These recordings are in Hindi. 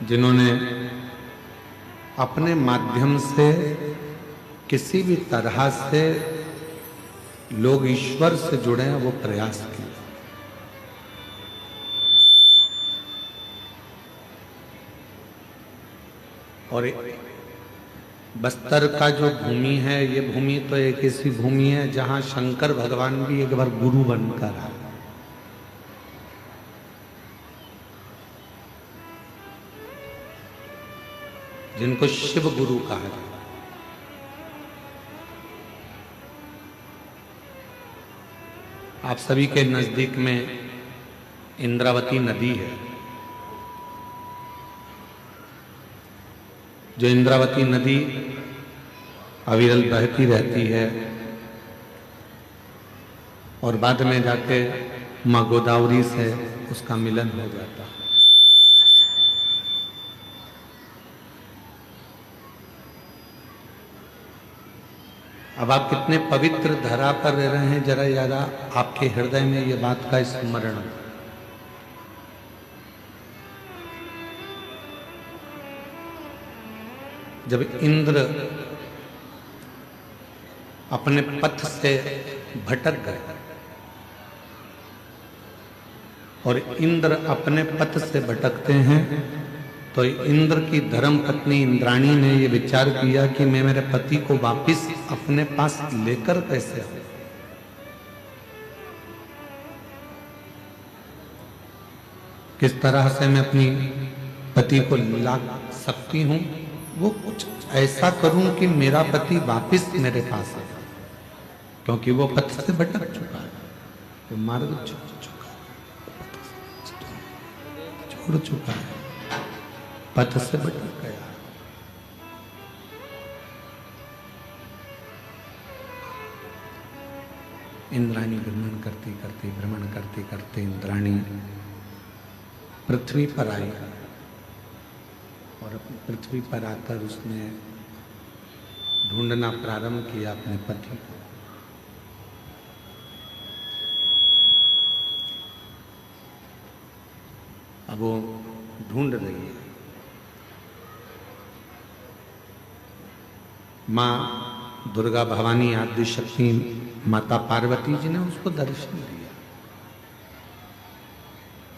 जिन्होंने अपने माध्यम से किसी भी तरह से लोग ईश्वर से जुड़े हैं, वो प्रयास किए। और बस्तर का जो भूमि है, ये भूमि तो एक ऐसी भूमि है जहां शंकर भगवान भी एक बार गुरु बनकर आए। जिनको शिव गुरु कहा जाता है। आप सभी के नजदीक में इंद्रावती नदी है। जो इंद्रावती नदी अविरल बहती रहती है और बाद में जाके मां गोदावरी से उसका मिलन हो जाता है। अब आप कितने पवित्र धरा पर रह रहे हैं, जरा यारा आपके हृदय में ये बात का स्मरण। जब इंद्र अपने पथ से भटक गए और इंद्र अपने पथ से भटकते हैं, तो इंद्र की धर्म पत्नी इंद्राणी ने यह विचार किया कि मैं मेरे पति को वापस अपने पास लेकर कैसे आऊं। किस तरह से मैं अपनी पति को ला सकती हूं, वो कुछ ऐसा करूं कि मेरा पति वापस मेरे पास आए, क्योंकि वो पथ से भटक चुका है, वो मार्ग छोड़ चुका है, पथ से भटक गया। इंद्राणी भ्रमण करते करते इंद्राणी पृथ्वी पर आई और पृथ्वी पर आकर उसने ढूंढना प्रारंभ किया अपने पति को। अब वो ढूंढ रही है। मां दुर्गा भवानी आदि शक्ति माता पार्वती जी ने उसको दर्शन दिया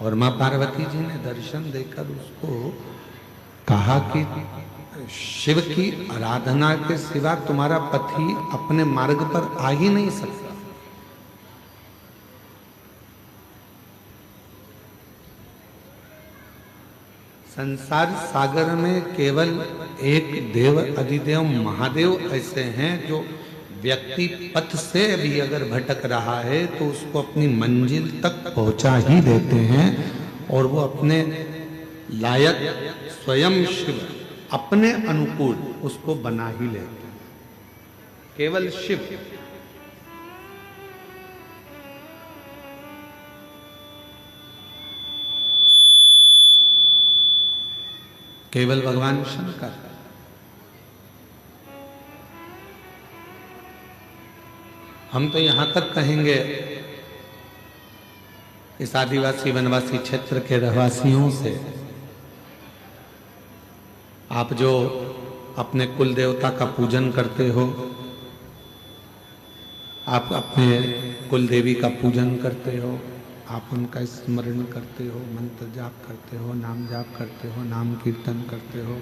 और मां पार्वती जी ने दर्शन देकर उसको कहा कि शिव की आराधना के सिवा तुम्हारा पति अपने मार्ग पर आ ही नहीं सकता। संसार सागर में केवल एक देव अधिदेव महादेव ऐसे हैं जो व्यक्ति पथ से भी अगर भटक रहा है तो उसको अपनी मंजिल तक पहुंचा ही देते हैं, और वो अपने लायक स्वयं शिव अपने अनुकूल उसको बना ही लेते हैं। केवल शिव। केवल भगवान शंकर। हम तो यहां तक कहेंगे इस आदिवासी वनवासी क्षेत्र के रहवासियों से, आप जो अपने कुल देवता का पूजन करते हो, आप अपने कुल देवी का पूजन करते हो, आप उनका स्मरण करते हो, मंत्र जाप करते हो, नाम जाप करते हो, नाम कीर्तन करते हो,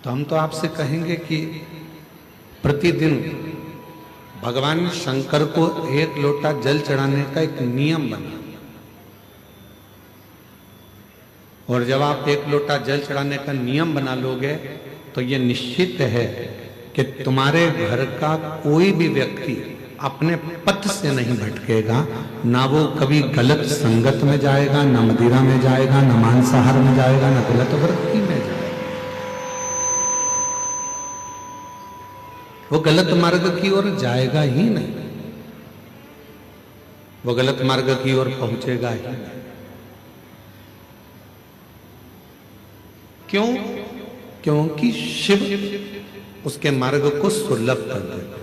तो हम तो आपसे कहेंगे कि प्रतिदिन भगवान शंकर को एक लोटा जल चढ़ाने का एक नियम बना, और जब आप एक लोटा जल चढ़ाने का नियम बना लोगे तो ये निश्चित है कि तुम्हारे घर का कोई भी व्यक्ति अपने पथ से नहीं भटकेगा। ना वो कभी गलत संगत में जाएगा, ना मदिरा में जाएगा, ना मांसाहार में जाएगा, ना गलत वृत्ति में जाएगा। वो गलत मार्ग की ओर जाएगा ही नहीं, वो गलत मार्ग की ओर पहुंचेगा ही नहीं। क्यों? क्योंकि शिव उसके मार्ग को सुलभ कर देते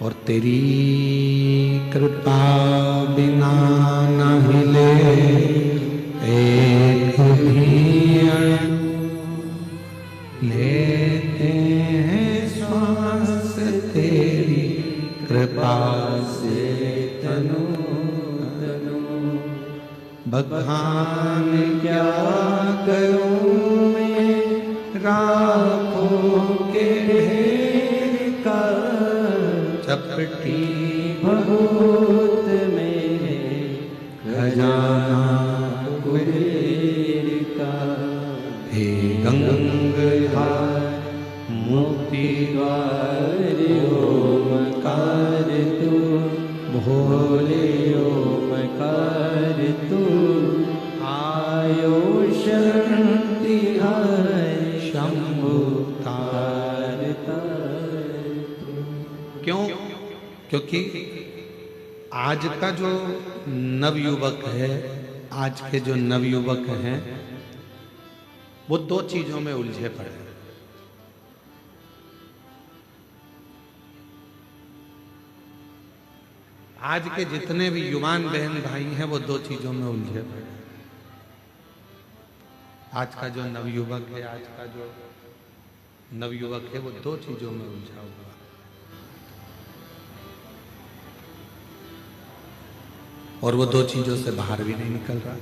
और तेरी कृपा बिना न हिले एक भी अणु, लेते हैं श्वास तेरी कृपा से तनु तनु। बखान क्या करूं मैं राखों के ढेर का, चपटी बहुत मेरे खजाना कुबेर का। हे गंगाधार मुक्ति द्वार ओमकार तू, भोले ओमकार तू। आयो शरण तिहार शंभु तार तार। क्यों? क्योंकि आज का जो नवयुवक है, आज के जो नवयुवक हैं, वो दो चीजों में उलझे पड़े हैं। आज के जितने भी युवान बहन भाई हैं वो दो चीजों में उलझे पड़े हैं। आज का जो नवयुवक है, आज का जो नवयुवक है वो दो चीजों में उलझा हुआ है। और वो दो चीजों से बाहर भी नहीं निकल रहा,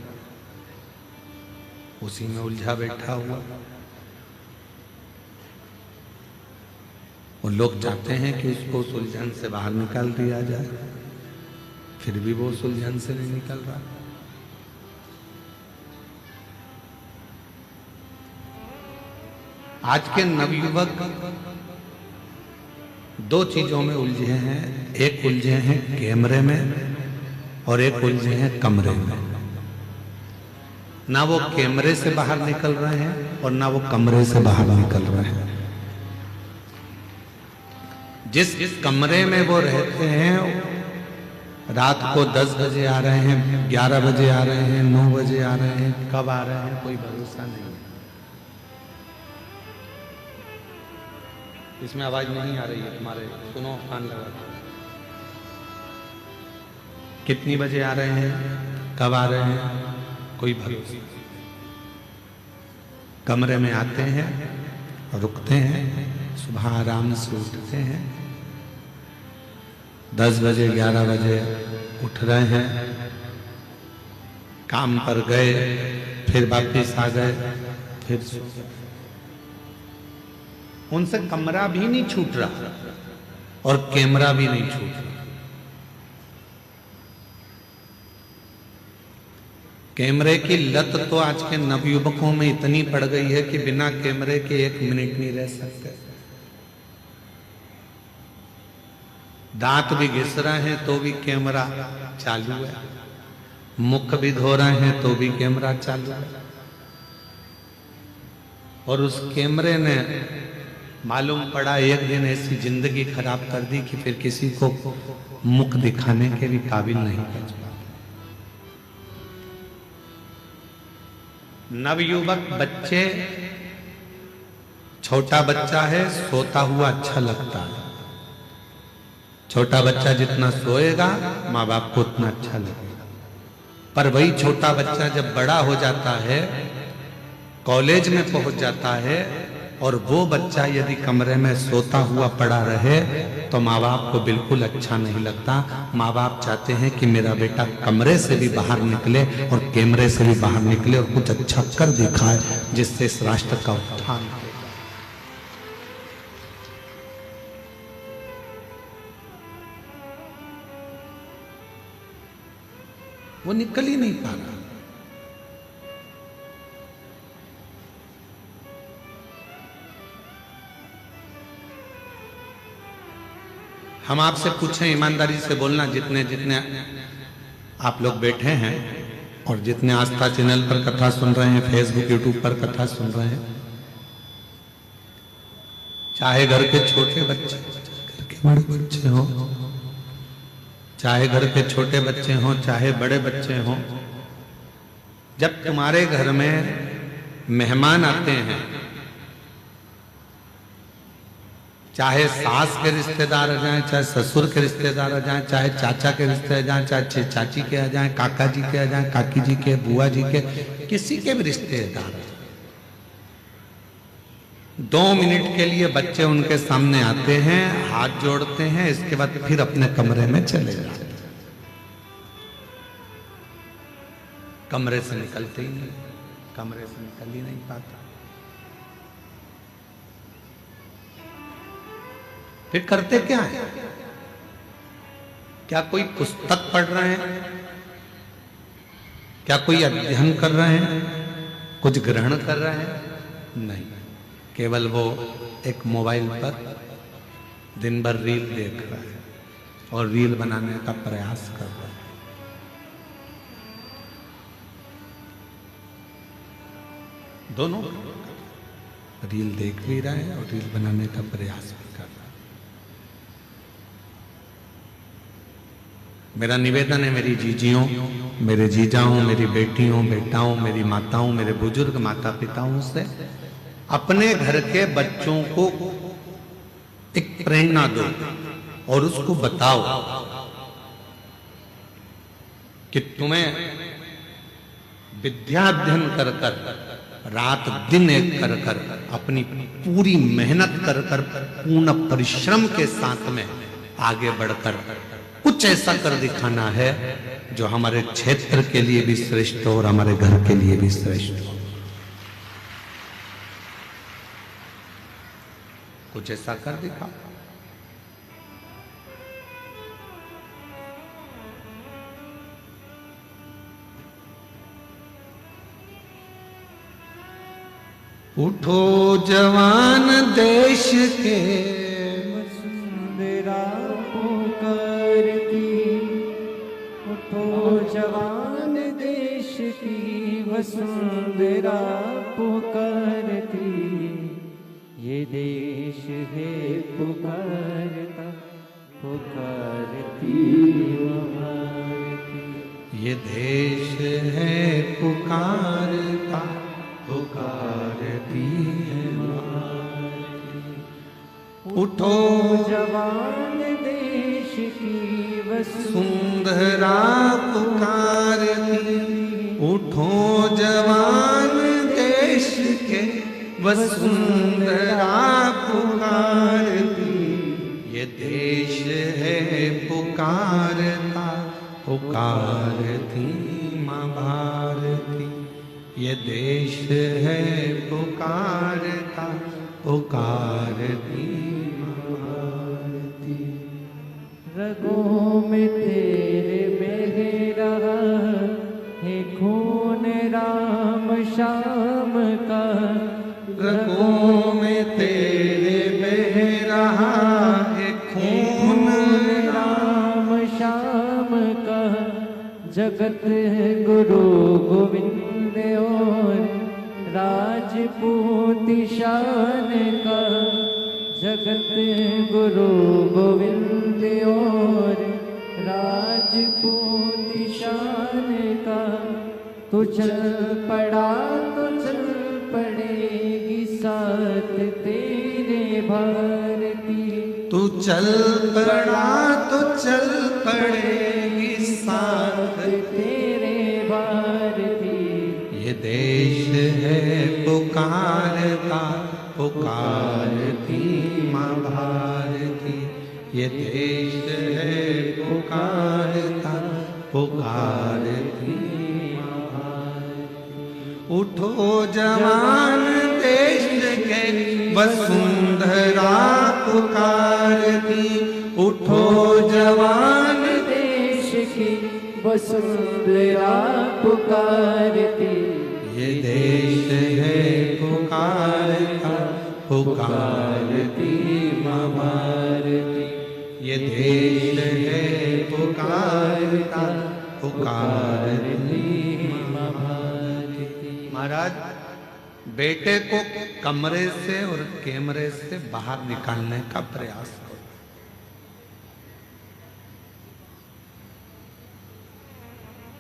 उसी में उलझा बैठा हुआ। वो लोग चाहते हैं कि उसको उस उलझन से बाहर निकाल दिया जाए, फिर भी वो उस उलझन से नहीं निकल रहा। आज के नवयुवक दो चीजों में उलझे हैं। एक उलझे हैं कैमरे में और एक उलझे हैं कमरे में। ना वो कैमरे से बाहर निकल रहे हैं और ना वो कमरे से बाहर निकल रहे हैं। जिस कमरे में वो रहते हैं, रात को 10 बजे आ रहे हैं, 11 बजे आ रहे हैं, 9 बजे आ रहे हैं, कब आ रहे हैं कोई भरोसा नहीं। इसमें आवाज नहीं आ रही है तुम्हारे, सुनो कान लगा। कितनी बजे आ रहे हैं, कब आ रहे हैं, कोई भरोसा। कमरे में आते हैं, रुकते हैं, सुबह आराम से उठते हैं, 10 बजे 11 बजे उठ रहे हैं, काम पर गए, फिर वापस आ गए, फिर सो गए। उनसे कमरा भी नहीं छूट रहा और कैमरा भी नहीं छूट रहा। कैमरे की लत तो आज के नवयुवकों में इतनी पड़ गई है कि बिना कैमरे के 1 मिनट नहीं रह सकते। दांत भी घिस रहे हैं तो भी कैमरा चालू है, मुख भी धो रहे हैं तो भी कैमरा चालू है। और उस कैमरे ने मालूम पड़ा एक दिन ऐसी जिंदगी खराब कर दी कि फिर किसी को मुख दिखाने के भी काबिल नहीं बच पाता। नवयुवक बच्चे, छोटा बच्चा है, सोता हुआ अच्छा लगता है। छोटा बच्चा जितना सोएगा माँ बाप को उतना अच्छा लगेगा। पर वही छोटा बच्चा जब बड़ा हो जाता है, कॉलेज में पहुंच जाता है, और वो बच्चा यदि कमरे में सोता हुआ पड़ा रहे तो माँ बाप को बिल्कुल अच्छा नहीं लगता। माँ बाप चाहते हैं कि मेरा बेटा कमरे से भी बाहर निकले और कैमरे से भी बाहर निकले और कुछ अच्छा कर दिखाए जिससे इस राष्ट्र का उत्थान हो। वो निकल ही नहीं पा रहा। हम आपसे पूछें, ईमानदारी से बोलना, जितने जितने आप लोग बैठे हैं और जितने आस्था चैनल पर कथा सुन रहे हैं, फेसबुक यूट्यूब पर कथा सुन रहे हैं, चाहे घर के छोटे बच्चे, घर के बड़े बच्चे हो, चाहे घर के छोटे बच्चे हों, चाहे बड़े बच्चे हों, जब तुम्हारे घर में मेहमान आते हैं, चाहे सास के रिश्तेदार आ जाएं, चाहे ससुर के रिश्तेदार आ जाएं, चाहे चाचा के रिश्तेदार आ जाएं, चाहे चाची के आ जाएं, काका जी के आ जाएं, काकी जी के, बुआ जी के, किसी के भी रिश्तेदार, 2 मिनट के लिए बच्चे उनके सामने आते हैं, हाथ जोड़ते हैं, इसके बाद फिर अपने कमरे में चले जाते हैं, कमरे से निकलते ही नहीं, कमरे से निकल ही नहीं पाता। फिर करते क्या है? क्या कोई पुस्तक पढ़ रहे हैं? क्या कोई अध्ययन कर रहे हैं? कुछ ग्रहण कर रहे हैं? नहीं, केवल वो एक मोबाइल पर दिन भर रील देख रहा है और रील बनाने का प्रयास कर रहा है। दोनों रील देख भी रहा है और रील बनाने का प्रयास भी कर रहा है। मेरा निवेदन है मेरी जीजियों, मेरे जीजाओं, मेरी बेटियों, बेटाओं, मेरी माताओं, मेरे बुजुर्ग माता पिताओं से अपने घर के बच्चों को एक प्रेरणा दो और उसको बताओ कि तुम्हें विद्या अध्ययन कर कर, रात दिन एक कर कर, अपनी पूरी मेहनत कर कर, पूर्ण परिश्रम के साथ में आगे बढ़कर कुछ ऐसा कर दिखाना है जो हमारे क्षेत्र के लिए भी श्रेष्ठ हो और हमारे घर के लिए भी श्रेष्ठ हो। कुछ ऐसा कर दिखाओ। उठो जवान देश के वसुंधरा पुकारती, उठो जवान देश की वसुंधरा पुकारती, ये देश है पुकारता पुकारती भारती, ये देश है पुकारता पुकारती है भारती। उठो जवान देश की वसुंधरा पुकारती, उठो जवान देश के वसुंधरा पुकारती, ये देश है पुकारता पुकारती माँ भारती, ये देश है पुकारता पुकारती माँ भारती। रगों में तेरे बह रहा है खून राम शाम का, रगों में तेरे बह रहा है खून राम शाम का, जगत गुरु गोविंद और राजपूत शान का, जगत गुरु गोविंद और राजपूत शान का। तो चल पड़ा तो चल पड़ेगी साथ तेरे भारती, तू चल पड़ा तो चल पड़ेगी साथ तेरे भारती, ये देश है पुकारता पुकारती माँ भारती, ये देश है पुकारता पुकारती माँ भारती। उठो जवान देश के वसुंधरा पुकारती, उठो जवान देश की वसुंधरा पुकारती, ये देश है पुकारता पुकारती माँ भारती, ये देश है पुकारता पुकारती माँ भारती। महाराज, बेटे को कमरे से और कैमरे से बाहर निकालने का प्रयास करो।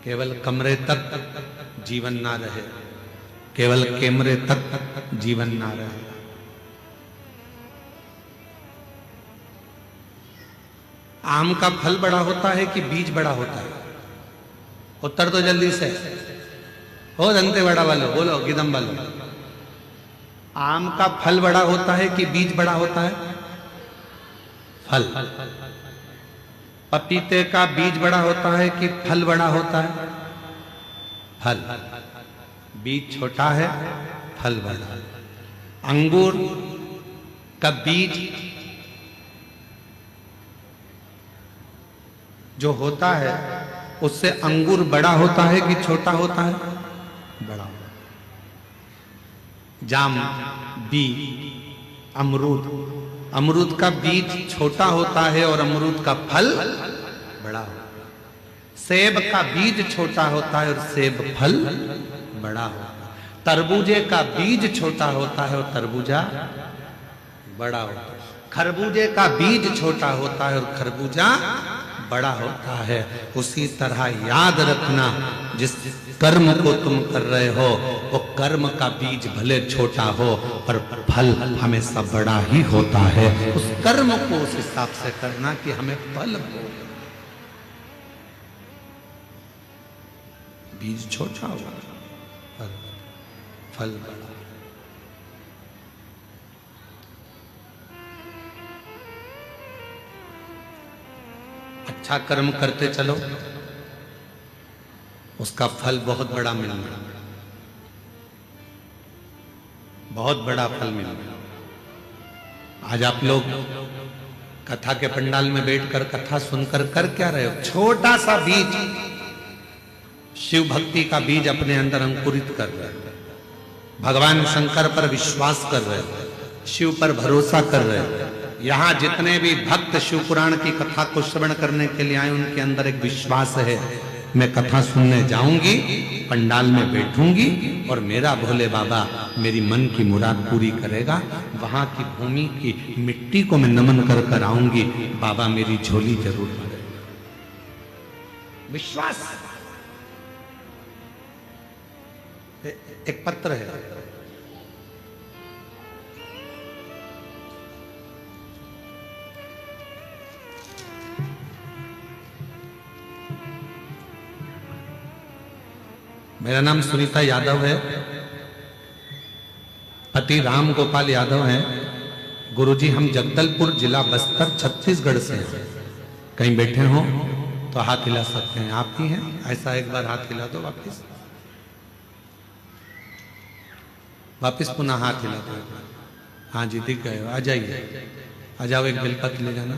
केवल कमरे तक जीवन ना रहे, केवल कैमरे तक जीवन ना रहे। आम का फल बड़ा होता है कि बीज बड़ा होता है? उत्तर तो जल्दी से हो, दंते बड़ा वालो बोलो, गिदम वालो। आम का फल बड़ा होता है कि बीज बड़ा होता है? फल। पपीते का बीज बड़ा होता है कि फल बड़ा होता है? फल। बीज छोटा है, फल बड़ा। अंगूर का बीज जो होता है उससे अंगूर बड़ा होता है कि छोटा होता है? बड़ा। जाम, बी, अमरूद, अमरूद का बीज छोटा होता है और अमरूद का फल बड़ा होता है। सेब का बीज छोटा होता है और सेब फल बड़ा होता है। तरबूजे का बीज छोटा होता है और तरबूजा बड़ा होता है। खरबूजे का बीज छोटा होता है और खरबूजा बड़ा होता है। उसी तरह याद रखना, जिस कर्म को तुम कर रहे हो वो कर्म का बीज भले छोटा हो पर फल हमेशा बड़ा ही होता है। उस कर्म को उस हिसाब से करना कि हमें फल हो। बीज छोटा होगा पर फल बड़ा। अच्छा कर्म करते चलो, उसका फल बहुत बड़ा मिलना, बहुत बड़ा फल मिलना। आज आप लोग कथा के पंडाल में बैठकर कथा सुनकर कर क्या रहे हो? छोटा सा बीज, शिव भक्ति का बीज अपने अंदर अंकुरित कर रहे हो। भगवान शंकर पर विश्वास कर रहे हो, शिव पर भरोसा कर रहे हो। यहाँ जितने भी भक्त शिव पुराण की कथा को श्रवण करने के लिए आए उनके अंदर एक विश्वास है, मैं कथा सुनने जाऊंगी, पंडाल में बैठूंगी और मेरा भोले बाबा मेरी मन की मुराद पूरी करेगा। वहां की भूमि की मिट्टी को मैं नमन कर कर आऊंगी, बाबा मेरी झोली जरूर भरेगा। विश्वास। एक पत्र है, मेरा नाम सुनीता यादव है, पति राम गोपाल यादव हैं। गुरुजी हम जगदलपुर जिला बस्तर छत्तीसगढ़ से हैं। कहीं बैठे हो तो हाथ हिला सकते हैं। आप ही हैं? ऐसा एक बार हाथ हिला दो, वापिस पुनः हाथ हिला दो। हाँ जी दिख गए, आ जाइए, आ जाओ, एक बेलपत्र ले जाना।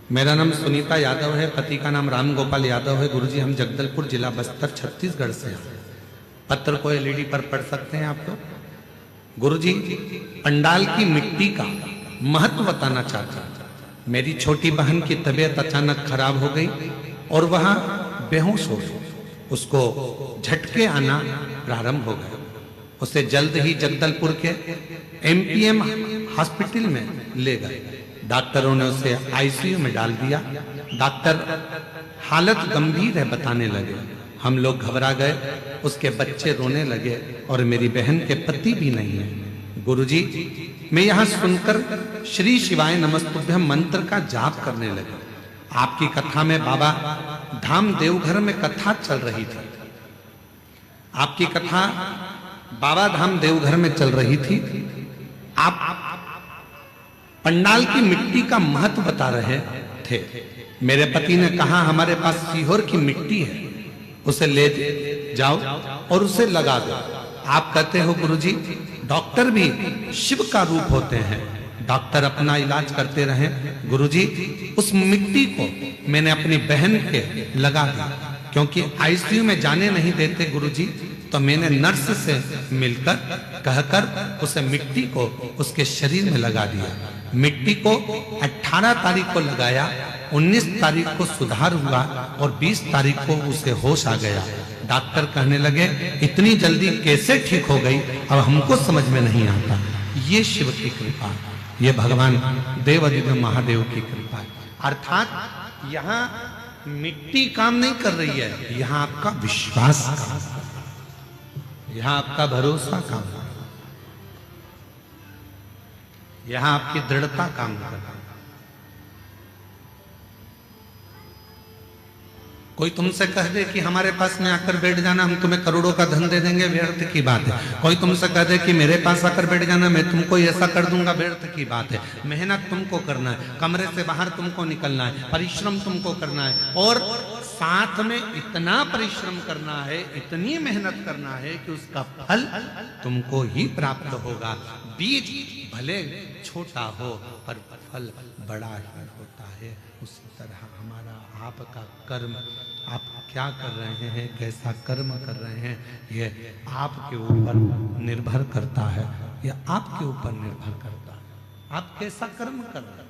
मेरा नाम सुनीता यादव है, पति का नाम राम गोपाल यादव है। गुरुजी हम जगदलपुर जिला बस्तर छत्तीसगढ़ से हैं। पत्र को एलईडी पर पढ़ सकते हैं आप लोग। गुरुजी पंडाल की मिट्टी का महत्व बताना चाहता हूं। मेरी छोटी बहन की तबीयत अचानक खराब हो गई और वह बेहोश हो गई। उसको झटके आना प्रारंभ हो गए। उसे जल्द ही जगदलपुर के एमपीएम हॉस्पिटल में ले गए। डॉक्टरों ने उसे आईसीयू में डाल दिया। डॉक्टर हालत गंभीर है बताने लगे। हम लोग घबरा गए, उसके बच्चे रोने लगे और मेरी बहन के पति भी नहीं है। गुरुजी मैं यहाँ सुनकर श्री शिवाय नमस्तुभ्यम मंत्र का जाप करने लगे। आपकी कथा में बाबा धाम देवघर में कथा चल रही थी। आपकी कथा बाबा धाम देवघर में चल रही थी। आप पंडाल की मिट्टी का महत्व बता रहे थे। मेरे पति ने कहा हमारे पास सीहोर की मिट्टी है, उसे ले जाओ और उसे लगा दो। आप कहते हो गुरुजी डॉक्टर भी शिव का रूप होते हैं। डॉक्टर अपना इलाज करते रहे। गुरुजी उस मिट्टी को मैंने अपनी बहन के लगा दी, क्योंकि आईसीयू में जाने नहीं देते गुरुजी। तो मैंने नर्स से मिलकर कहकर उसे मिट्टी को उसके शरीर में लगा दिया। मिट्टी को 18 तारीख को लगाया, 19 तारीख को सुधार हुआ और 20 तारीख को उसे होश आ गया। डॉक्टर कहने लगे इतनी जल्दी कैसे ठीक हो गई, अब हमको समझ में नहीं आता। ये शिव की कृपा, ये भगवान देवाधिदेव महादेव की कृपा है। अर्थात यहाँ मिट्टी काम नहीं कर रही है, यहाँ आपका विश्वास काम, यहाँ आपका भरोसा काम, यहाँ आपकी दृढ़ता काम कर रही है। कोई तुमसे कह दे कि हमारे पास में आकर बैठ जाना, हम तुम्हें करोड़ों का धन दे देंगे, व्यर्थ की बात है। कोई तुमसे कह दे कि मेरे पास आकर बैठ जाना, मैं तुमको ऐसा कर दूंगा, व्यर्थ की बात है। मेहनत तुमको करना है, कमरे से बाहर तुमको निकलना है, परिश्रम तुमको करना है, और साथ में इतना परिश्रम करना है, इतनी मेहनत करना है कि उसका फल तुमको ही प्राप्त होगा। बीज भले छोटा हो पर फल बड़ा ही होता है। उसी तरह हमारा आपका कर्म, आप क्या कर रहे हैं, कैसा कर्म कर रहे हैं, ये आपके ऊपर निर्भर करता है। ये आपके ऊपर निर्भर करता है, आप कैसा कर्म कर रहे हैं।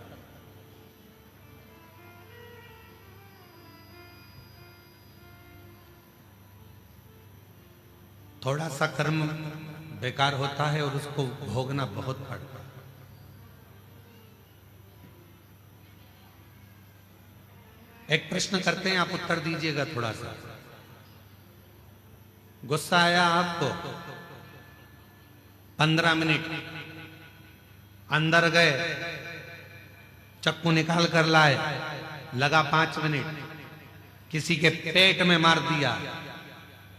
थोड़ा सा कर्म बेकार होता है और उसको भोगना बहुत पड़ता है। एक प्रश्न करते हैं, आप उत्तर दीजिएगा थोड़ा सा। गुस्सा आया आपको, 15 मिनट अंदर गए, चक्कू निकाल कर लाए, लगा 5 मिनट, किसी के पेट में मार दिया,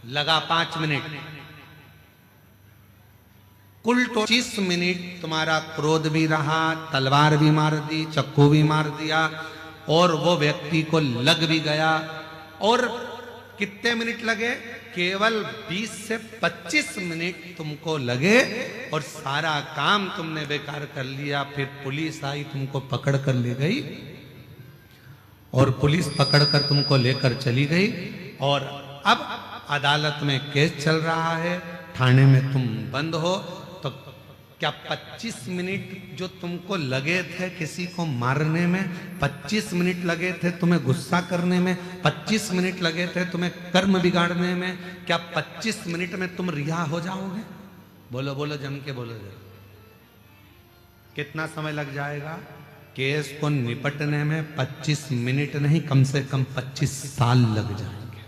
लगा 5 मिनट, कुल 25 मिनट तुम्हारा क्रोध भी रहा, तलवार भी मार दी, चक्कू भी मार दिया, और वो व्यक्ति को लग भी गया। और कितने मिनट लगे? केवल 20 से 25 मिनट तुमको लगे और सारा काम तुमने बेकार कर लिया। फिर पुलिस आई, तुमको पकड़ कर ले गई, और पुलिस पकड़कर तुमको लेकर चली गई, और अब अदालत में केस चल रहा है, थाने में तुम बंद हो। तो क्या 25 मिनट जो तुमको लगे थे किसी को मारने में, 25 मिनट लगे थे तुम्हें गुस्सा करने में, 25 मिनट लगे थे तुम्हें कर्म बिगाड़ने में, क्या 25 मिनट में तुम रिहा हो जाओगे? बोलो बोलो, जम के बोलो जरा। कितना समय लग जाएगा? केस को निपटने में 25 मिनट नहीं, कम से कम 25 साल लग जाएंगे।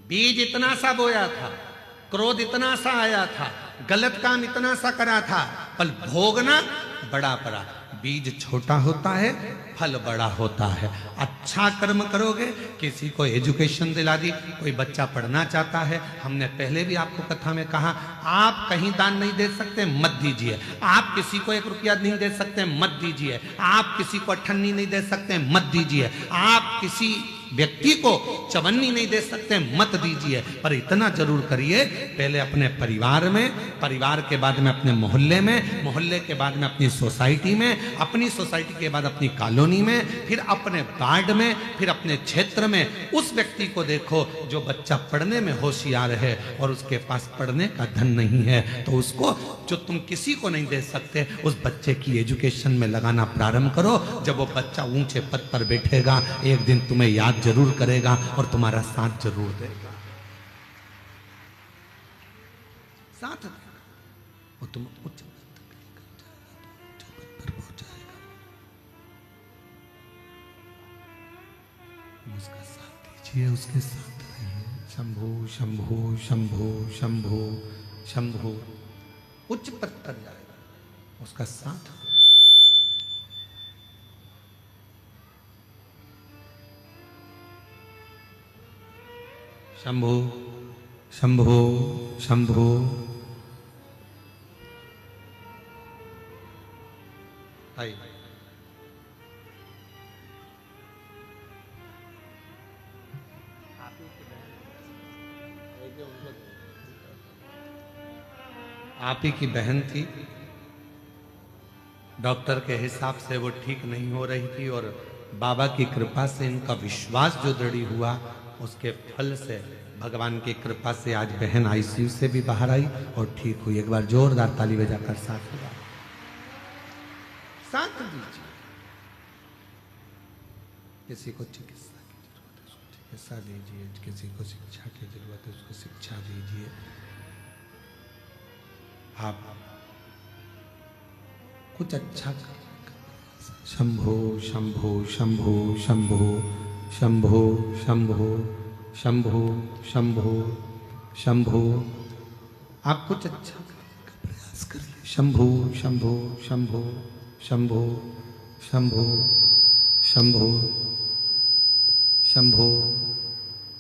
बीज इतना सा बोया था, क्रोध इतना सा आया था, गलत काम इतना सा करा था, पर भोगना बड़ा पड़ा। बीज छोटा होता है, फल बड़ा होता है। अच्छा कर्म करोगे, किसी को एजुकेशन दिला दी, कोई बच्चा पढ़ना चाहता है, हमने पहले भी आपको कथा में कहा, आप कहीं दान नहीं दे सकते, मत दीजिए। आप किसी को 1 रुपया नहीं दे सकते, मत दीजिए। आप किसी को अठन्नी नहीं दे सकते, मत दीजिए। आप किसी व्यक्ति को चवन्नी नहीं दे सकते, मत दीजिए। पर इतना जरूर करिए, पहले अपने परिवार में, परिवार के बाद में अपने मोहल्ले में, मोहल्ले के बाद में अपनी सोसाइटी में, अपनी सोसाइटी के बाद अपनी कॉलोनी में, फिर अपने वार्ड में, फिर अपने क्षेत्र में। उस व्यक्ति को देखो जो बच्चा पढ़ने में होशियार है और उसके पास पढ़ने का धन नहीं है, तो उसको, जो तुम किसी को नहीं दे सकते, उस बच्चे की एजुकेशन में लगाना प्रारंभ करो। जब वो बच्चा ऊंचे पद पर बैठेगा, एक दिन तुम्हें याद जरूर करेगा और तुम्हारा साथ जरूर देगा, साथ देगा। वो तुम उच्च पद पर पहुंच जाएगा, उसका साथ दीजिए, उसके साथ रहिए। शंभो शंभो शंभो शंभो शंभो, उच्च पद पर जाएगा, उसका साथ। शंभो शंभो शंभो। आई आप ही की बहन थी, डॉक्टर के हिसाब से वो ठीक नहीं हो रही थी, और बाबा की कृपा से इनका विश्वास जो दृढ़ हुआ, उसके फल से, भगवान की कृपा से आज बहन आईसीयू से भी बाहर आई और ठीक हुई। एक बार जोरदार ताली बजाकर साथ दिया, साथ दीजिए। किसी को चिकित्सा की जरूरत है, उसको चिकित्सा दीजिए। किसी को शिक्षा की जरूरत है, उसको शिक्षा दीजिए। आप कुछ अच्छा कर। शंभो शंभो शंभो शंभो शंभो शंभो शंभो शंभो शंभो। आप कुछ अच्छा करने का प्रयास करिए। शंभो शंभो शंभो शंभो शंभो शंभो। शंभो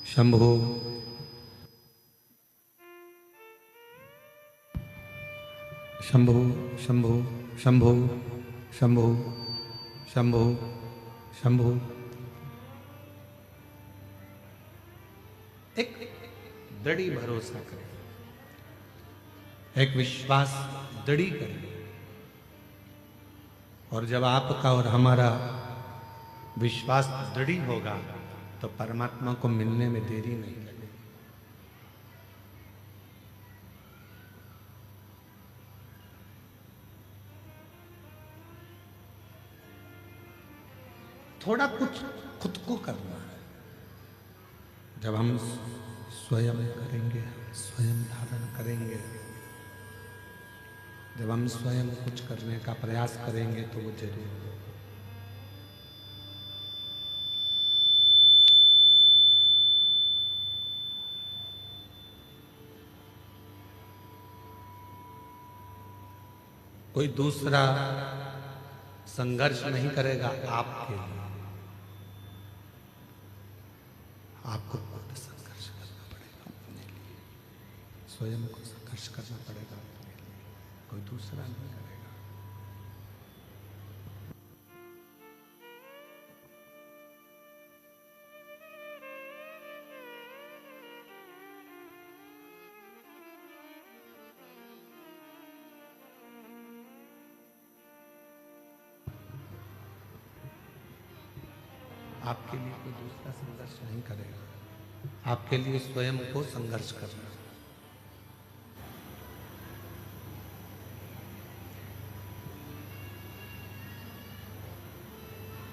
शंभो शंभो शंभो शंभो शंभो शंभो शंभो। एक दृढ़ भरोसा करें, एक विश्वास दृढ़ करें, और जब आपका और हमारा विश्वास दृढ़ होगा तो परमात्मा को मिलने में देरी नहीं लगेगी। थोड़ा कुछ खुद को करना है। जब हम स्वयं करेंगे, स्वयं धारण करेंगे, जब हम स्वयं कुछ करने का प्रयास करेंगे तो वो जरूर होगा। कोई दूसरा संघर्ष नहीं करेगा आपके लिए, आपको खुद संघर्ष करना पड़ेगा अपने लिए, स्वयं को संघर्ष करना पड़ेगा अपने लिए, कोई दूसरा नहीं करेगा। आपके लिए कोई दूसरा संघर्ष नहीं करेगा, आपके लिए स्वयं को संघर्ष करना।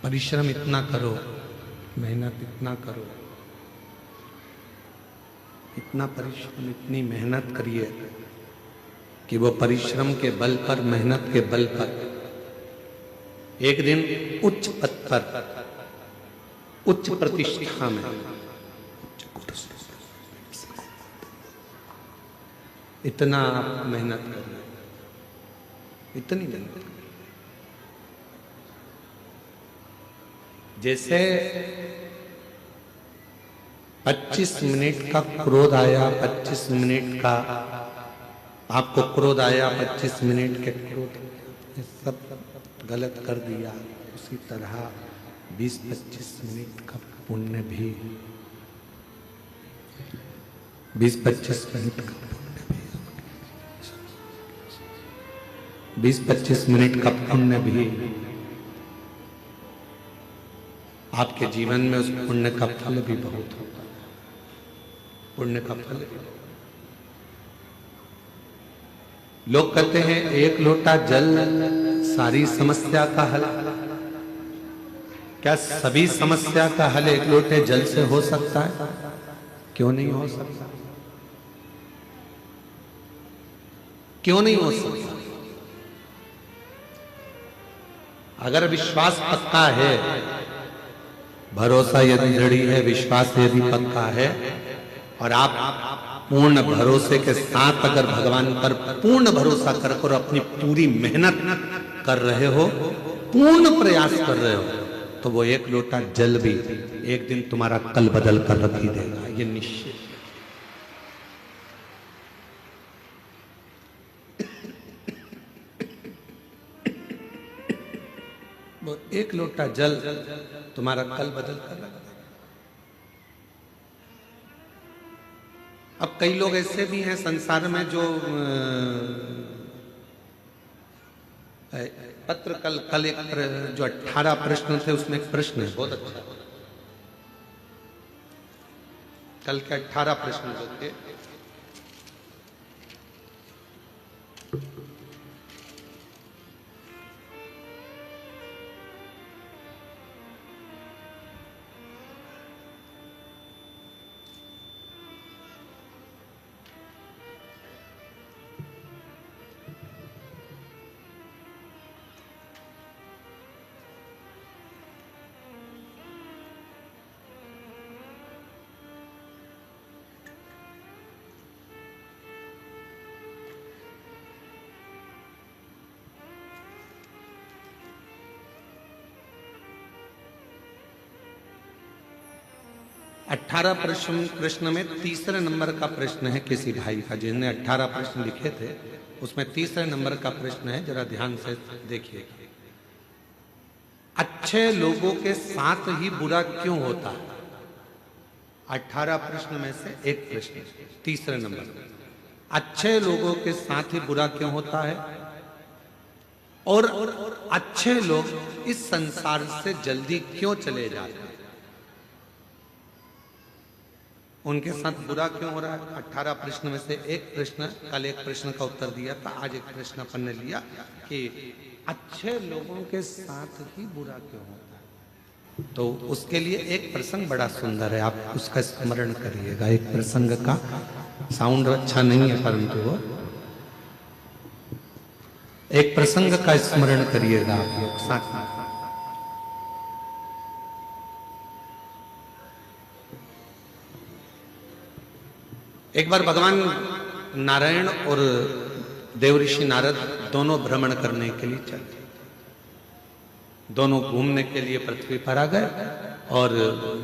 परिश्रम इतना करो, मेहनत इतना करो, इतना परिश्रम, इतनी मेहनत करिए कि वो परिश्रम के बल पर, मेहनत के बल पर एक दिन उच्च पद पर, उच्च प्रतिष्ठा में, इतना आप मेहनत करिए, इतनी मेहनत करिए। जैसे 25 मिनट का क्रोध आया, 25 मिनट का आपको क्रोध आया, 25 मिनट के क्रोध सब गलत कर दिया, उसी तरह 20-25 मिनट का पुण्य भी, 20-25 मिनट का पुण्य भी, 20-25 मिनट का पुण्य भी आपके जीवन में, उस पुण्य का फल भी बहुत होगा, पुण्य का फल भी। लोग कहते हैं एक लोटा जल सारी समस्या का हल। क्या सभी समस्या का हल एक लोटे जल से हो सकता है? क्यों नहीं हो सकता? क्यों नहीं हो सकता? अगर विश्वास पक्का है, भरोसा यदि दृढ़ है, विश्वास यदि पक्का है, और आप पूर्ण भरोसे के साथ अगर भगवान पर पूर्ण भरोसा कर अपनी पूरी मेहनत कर रहे हो, पूर्ण प्रयास कर रहे हो, तो वो एक लोटा जल भी एक दिन तुम्हारा कल बदल कर रख ही देगा, ये निश्चित। वो एक लोटा जल तुम्हारा कल बदल कर रख देगा। अब कई लोग ऐसे भी हैं संसार में जो पत्र कल एक जो 18 प्रश्न थे उसमें एक प्रश्न है बहुत अच्छा, कल के 18 प्रश्न जो थे, 18 प्रश्न में तीसरे नंबर का प्रश्न है किसी भाई का, जिन्होंने 18 प्रश्न लिखे थे उसमें तीसरे नंबर का प्रश्न है, जरा ध्यान से देखिए। अच्छे लोगों के साथ ही बुरा क्यों होता है? 18 प्रश्न में से एक प्रश्न तीसरे नंबर, अच्छे लोगों के साथ ही बुरा क्यों होता है और अच्छे लोग इस संसार से जल्दी क्यों चले जाते हैं? उनके साथ बुरा क्यों हो रहा है? 18 प्रश्न में से एक प्रश्न, कल एक प्रश्न का उत्तर दिया था, आज एक प्रश्न अपन ने लिया कि अच्छे लोगों के साथ ही बुरा क्यों होता है। तो उसके लिए एक प्रसंग बड़ा सुंदर है, आप उसका स्मरण करिएगा। एक प्रसंग का साउंड अच्छा नहीं है परंतु वो एक प्रसंग का स्मरण करिएगा आप लोग साथ में। एक बार भगवान नारायण और देवऋषि नारद दोनों भ्रमण करने के लिए चले, दोनों घूमने के लिए पृथ्वी पर आ गए और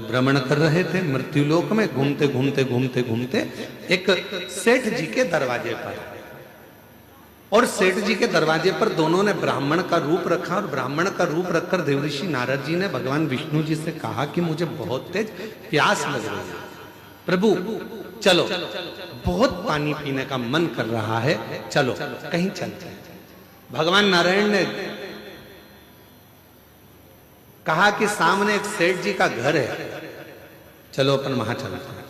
भ्रमण कर रहे थे मृत्युलोक में। घूमते घूमते घूमते घूमते एक सेठ जी के दरवाजे पर, और सेठ जी के दरवाजे पर दोनों ने ब्राह्मण का रूप रखा, और ब्राह्मण का रूप रखकर देवऋषि नारद जी ने भगवान विष्णु जी से कहा कि मुझे बहुत तेज प्यास लग रही है, प्रभु चलो, बहुत पानी पीने का मन कर रहा है, चलो कहीं चलते हैं। भगवान नारायण ने कहा कि सामने एक सेठ जी का घर है, चलो अपन वहां चलते हैं।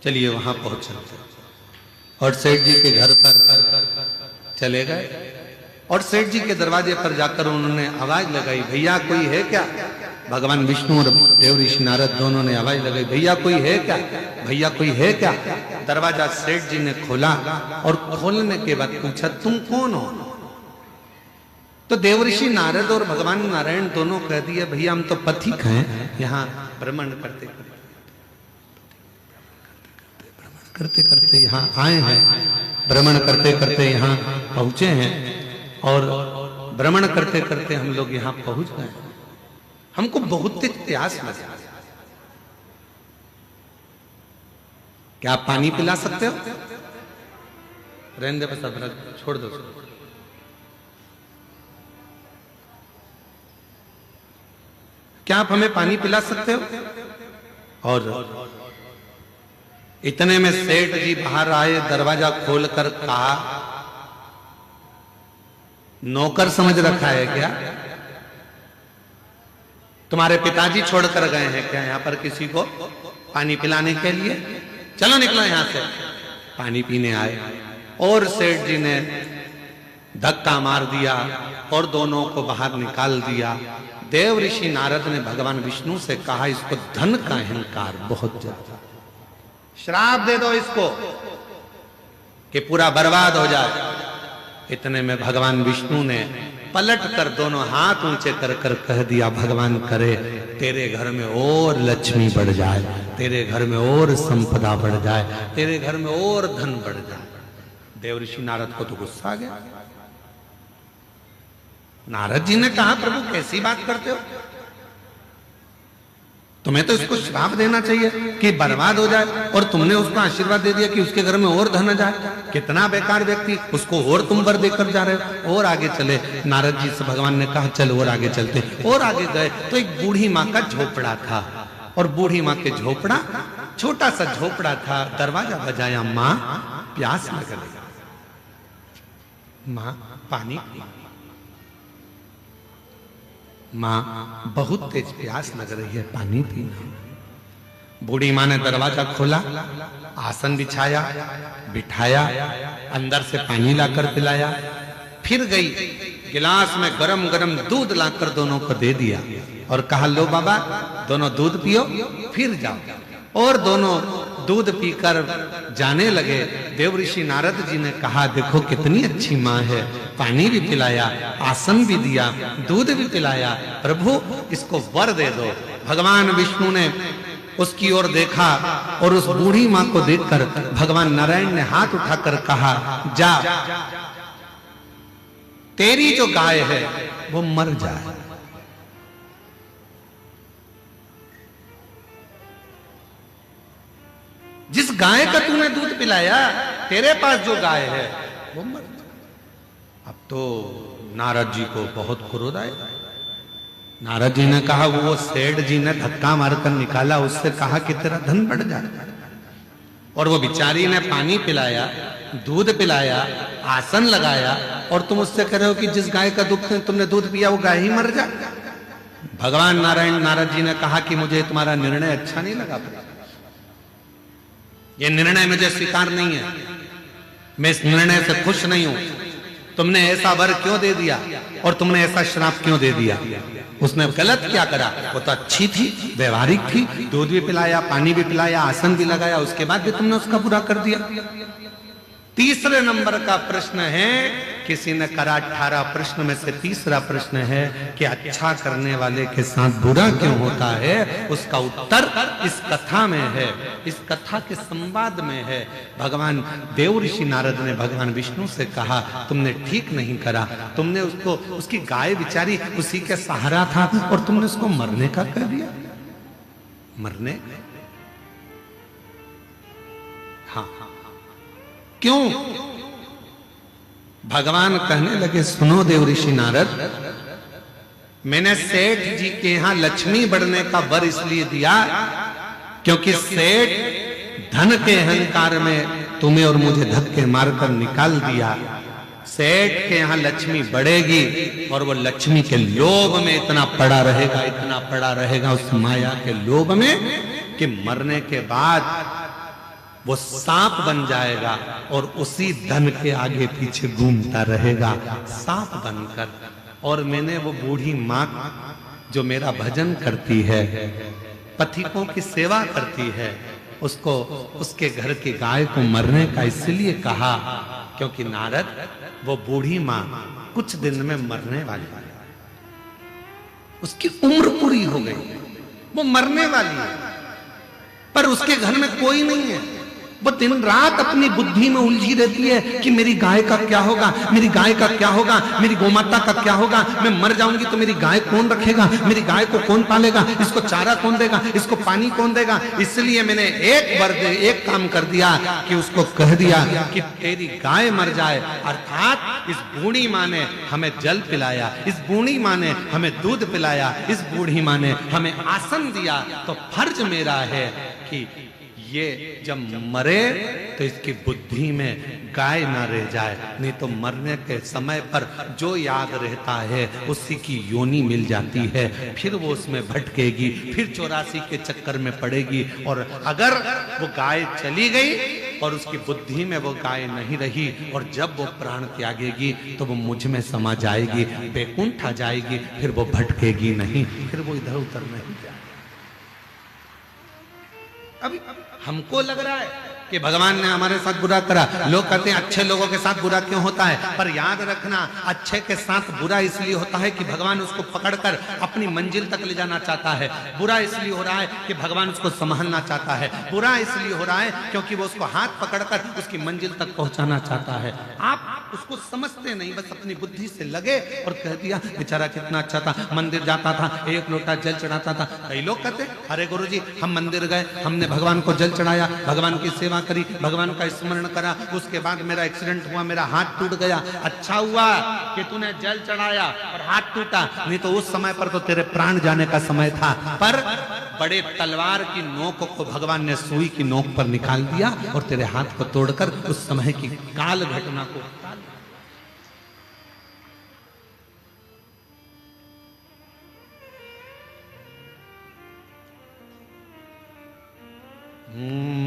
चलिए वहां पहुंच चलते हैं, और सेठ जी के घर पर चले गए, और सेठ जी के दरवाजे पर जाकर उन्होंने आवाज लगाई, भैया कोई है क्या? भगवान विष्णु और देवऋषि नारद दोनों ने आवाज लगाई, भैया कोई है क्या, भैया कोई है क्या? दरवाजा सेठ जी ने खोला, और खोलने के बाद पूछा तुम कौन हो? तो देवऋषि नारद और भगवान नारायण दोनों कह दिए, भैया हम तो पथिक हैं, यहाँ भ्रमण करते करते यहाँ आए हैं, भ्रमण करते करते यहाँ पहुंचे हैं, और भ्रमण करते करते हम लोग यहाँ पहुंच गए, हमको बहुत तेज प्यास लगा, क्या आप पानी पिला सकते हो? रहने दे बस, अब छोड़ दो। क्या आप हमें पानी पिला सकते हो? और इतने में सेठ जी बाहर आए, दरवाजा खोलकर कहा, नौकर समझ रखा है क्या? तुम्हारे पिताजी छोड़कर गए हैं क्या यहाँ पर किसी को पानी पिलाने के लिए? चलो निकलो यहाँ से। पानी पीने आए, और सेठ जी ने धक्का मार दिया और दोनों को बाहर निकाल दिया। देवऋषि नारद ने भगवान विष्णु से कहा, इसको धन का अहंकार बहुत ज्यादा, श्राप दे दो इसको कि पूरा बर्बाद हो जाए। इतने में भगवान विष्णु ने पलट कर दोनों हाथ ऊंचे कर कर कह दिया, भगवान करे तेरे घर में और लक्ष्मी बढ़ जाए, तेरे घर में और संपदा बढ़ जाए, तेरे घर में और धन बढ़ जाए। देवऋषि नारद को तो गुस्सा आ गया। नारद जी ने कहा, प्रभु कैसी बात करते हो, तुम्हें तो इसको श्राप देना चाहिए कि बर्बाद हो जाए, और तुमने उसको आशीर्वाद दे दिया कि उसके घर में और धन आ जाए। कितना बेकार व्यक्ति, उसको और तुम वर देकर जा रहे हो। और आगे चले, नारद जी से भगवान ने कहा चल और आगे चलते। और आगे गए तो एक बूढ़ी माँ का झोपड़ा था, और बूढ़ी माँ के झोपड़ा, छोटा सा झोपड़ा था। दरवाजा बजाया, माँ प्यास लग रही, माँ पानी, माँ बहुत तेज प्यास लग रही है, पानी पीना। बूढ़ी माँ ने दरवाजा खोला, आसन बिछाया, बिठाया, अंदर से पानी लाकर पिलाया, फिर गई गिलास में गरम गरम दूध लाकर दोनों को दे दिया और कहा, लो बाबा दोनों दूध पियो फिर जाओ। और दोनों दूध पीकर जाने लगे। देवऋषि नारद जी ने कहा, देखो कितनी अच्छी माँ है, पानी भी पिलाया, आसन भी दिया, दूध भी पिलाया, प्रभु इसको वर दे दो। भगवान विष्णु ने उसकी ओर देखा और उस बूढ़ी माँ को देखकर भगवान नारायण ने हाथ उठाकर कहा, जा तेरी जो गाय है वो मर जाए। गाय का तूने दूध पिलाया, तेरे पास जो गाय है वो मर। अब तो नारद जी को बहुत क्रोध आया। नारद जी ने कहा, वो सेठ जी ने धक्का मारकर निकाला, उससे कहा कि तेरा धन बढ़ जाए। और वो बिचारी ने पानी पिलाया, दूध पिलाया, आसन लगाया, और तुम उससे कह रहे हो कि जिस गाय का दूध तुमने दूध पिया वो गाय ही मर जाए। भगवान नारायण नारद जी ने कहा कि मुझे तुम्हारा निर्णय अच्छा नहीं लगा, ये निर्णय मुझे स्वीकार नहीं है, मैं इस निर्णय से खुश नहीं हूं। तुमने ऐसा वर क्यों दे दिया और तुमने ऐसा श्राप क्यों दे दिया? उसने गलत क्या करा? वो तो अच्छी थी, व्यवहारिक थी, दूध भी पिलाया, पानी भी पिलाया, आसन भी लगाया, उसके बाद भी तुमने उसका बुरा कर दिया। तीसरे नंबर का प्रश्न है, किसी ने करा 18 प्रश्न में से तीसरा प्रश्न है कि अच्छा करने वाले के साथ बुरा क्यों होता है? उसका उत्तर इस कथा में है, इस कथा के संवाद में है। भगवान देव ऋषि नारद ने भगवान विष्णु से कहा, तुमने ठीक नहीं करा, तुमने उसको, उसकी गाय बिचारी उसी के सहारा था और तुमने उसको मरने का कह दिया। मरने? हाँ, क्यों? भगवान कहने लगे, सुनो देव ऋषि नारद, मैंने सेठ जी के यहां लक्ष्मी बढ़ने का वर इसलिए दिया क्योंकि सेठ धन के अहंकार में तुम्हें और मुझे धक्के मारकर निकाल दिया। सेठ के यहां लक्ष्मी बढ़ेगी और वो लक्ष्मी के लोभ में इतना पड़ा रहेगा, इतना पड़ा रहेगा उस माया के लोभ में कि मरने के बाद वो सांप बन जाएगा और उसी धन के आगे पीछे घूमता रहेगा सांप बनकर। और मैंने वो बूढ़ी माँ जो मेरा भजन करती है, पथिकों की सेवा करती है, उसको, उसके घर की गाय को मरने का इसलिए कहा क्योंकि नारद, वो बूढ़ी माँ कुछ दिन में मरने वाली है, उसकी उम्र पूरी हो गई, वो मरने वाली है, पर उसके घर में कोई नहीं है। वो दिन रात अपनी बुद्धि में उलझी रहती है कि मेरी गाय का क्या होगा, मेरी गाय का क्या होगा, मेरी गोमाता का क्या होगा, मैं मर जाऊंगी तो मेरी गाय कौन रखेगा, मेरी गाय को कौन पालेगा, इसको चारा कौन देगा, इसको पानी कौन देगा। इसलिए मैंने एक काम कर दिया कि उसको कह दिया कि तेरी गाय मर जाए। अर्थात इस बूढ़ी माँ ने हमें जल पिलाया, इस बूढ़ी माँ ने हमें दूध पिलाया, इस बूढ़ी माँ ने हमें आसन दिया, तो फर्ज मेरा है कि ये जब मरे तो इसकी बुद्धि में गाय ना रह जाए, नहीं तो मरने के समय पर जो याद रहता है उसी की योनि मिल जाती है, फिर वो उसमें भटकेगी, फिर 84 के चक्कर में पड़ेगी। और अगर वो गाय चली गई और उसकी बुद्धि में वो गाय नहीं रही और जब वो प्राण त्यागेगी तो वो मुझ में समा जाएगी, बैकुंठ आ जाएगी, फिर वो भटकेगी नहीं, फिर वो इधर उधर नहीं जाएगी। अभी हमको लग रहा है कि भगवान ने हमारे साथ बुरा करा। लोग कहते हैं अच्छे लोगों के साथ बुरा क्यों होता है, पर याद रखना अच्छे के साथ बुरा इसलिए होता है कि भगवान उसको पकड़कर अपनी मंजिल तक ले जाना चाहता है। बुरा इसलिए हो रहा है कि भगवान उसको संभालना चाहता है। बुरा इसलिए हो रहा है क्योंकि वो उसको हाथ पकड़कर उसकी मंजिल तक पहुंचाना चाहता है। आप उसको समझते नहीं, बस अपनी बुद्धि से लगे और कह दिया बेचारा कितना अच्छा था, मंदिर जाता था, एक लोटा जल चढ़ाता था। कई लोग कहते अरे गुरुजी हम मंदिर गए, हमने भगवान को जल चढ़ाया, भगवान की सेवा करी, भगवान का स्मरण करा, उसके बाद मेरा एक्सीडेंट हुआ, मेरा हाथ टूट गया। अच्छा हुआ कि तूने जल चढ़ाया और हाथ टूटा, नहीं तो उस समय पर तो तेरे प्राण जाने का समय था। पर बड़े तलवार की नोक को भगवान ने सुई की नोक पर निकाल दिया और तेरे हाथ को तोड़कर उस समय की काल घटना को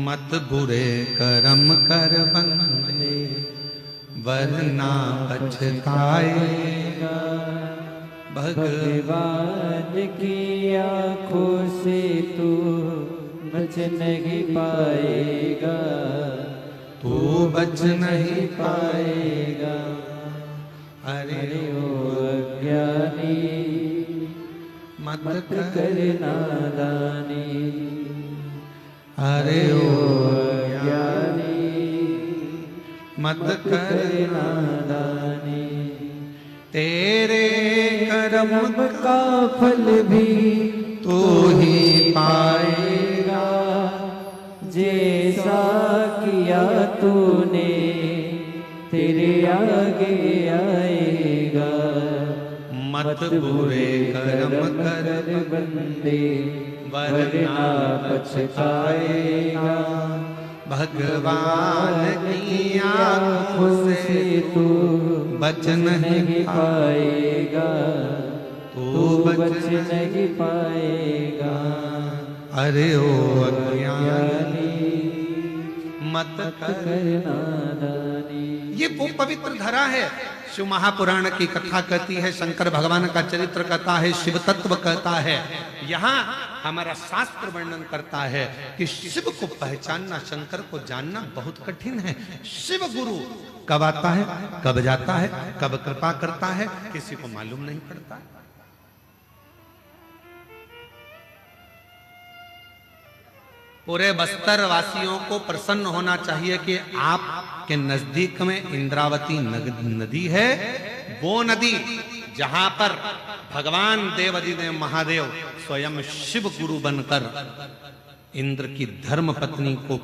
मत बुरे कर्म कर बंदे वरना पछताएगा। भगवान की आंखों से तू बच नहीं पाएगा, तू बच नहीं पाएगा। अरे ओ अज्ञानी मत कर नादानी, अरे ओ अज्ञानी मत कर नादानी। तेरे कर्म का फल भी तू ही पाएगा जैसा तूने तेरे आगे आएगा। मत बुरे कर्म कर बंदे वरना पछताएगा। भगवान की आंखों से तू बच नहीं पाएगा, तू बच बच नहीं पाएगा। अरे ओ अज्ञानी मत कर। करना दानी। ये वो पवित्र धरा है। शिव महापुराण की कथा कहती है, शंकर भगवान का चरित्र कहता है, शिव तत्व कहता है। यहाँ हमारा शास्त्र वर्णन करता है कि शिव को पहचानना, शंकर को जानना बहुत कठिन है। शिव गुरु कब आता है, कब जाता है, कब कृपा करता है, किसी को मालूम नहीं पड़ता। पूरे बस्तर वासियों को प्रसन्न होना चाहिए कि आपके नजदीक में इंद्रावती नदी है। वो नदी जहां पर भगवान देवाधिदेव महादेव स्वयं शिव गुरु बनकर इंद्र की धर्म पत्नी को,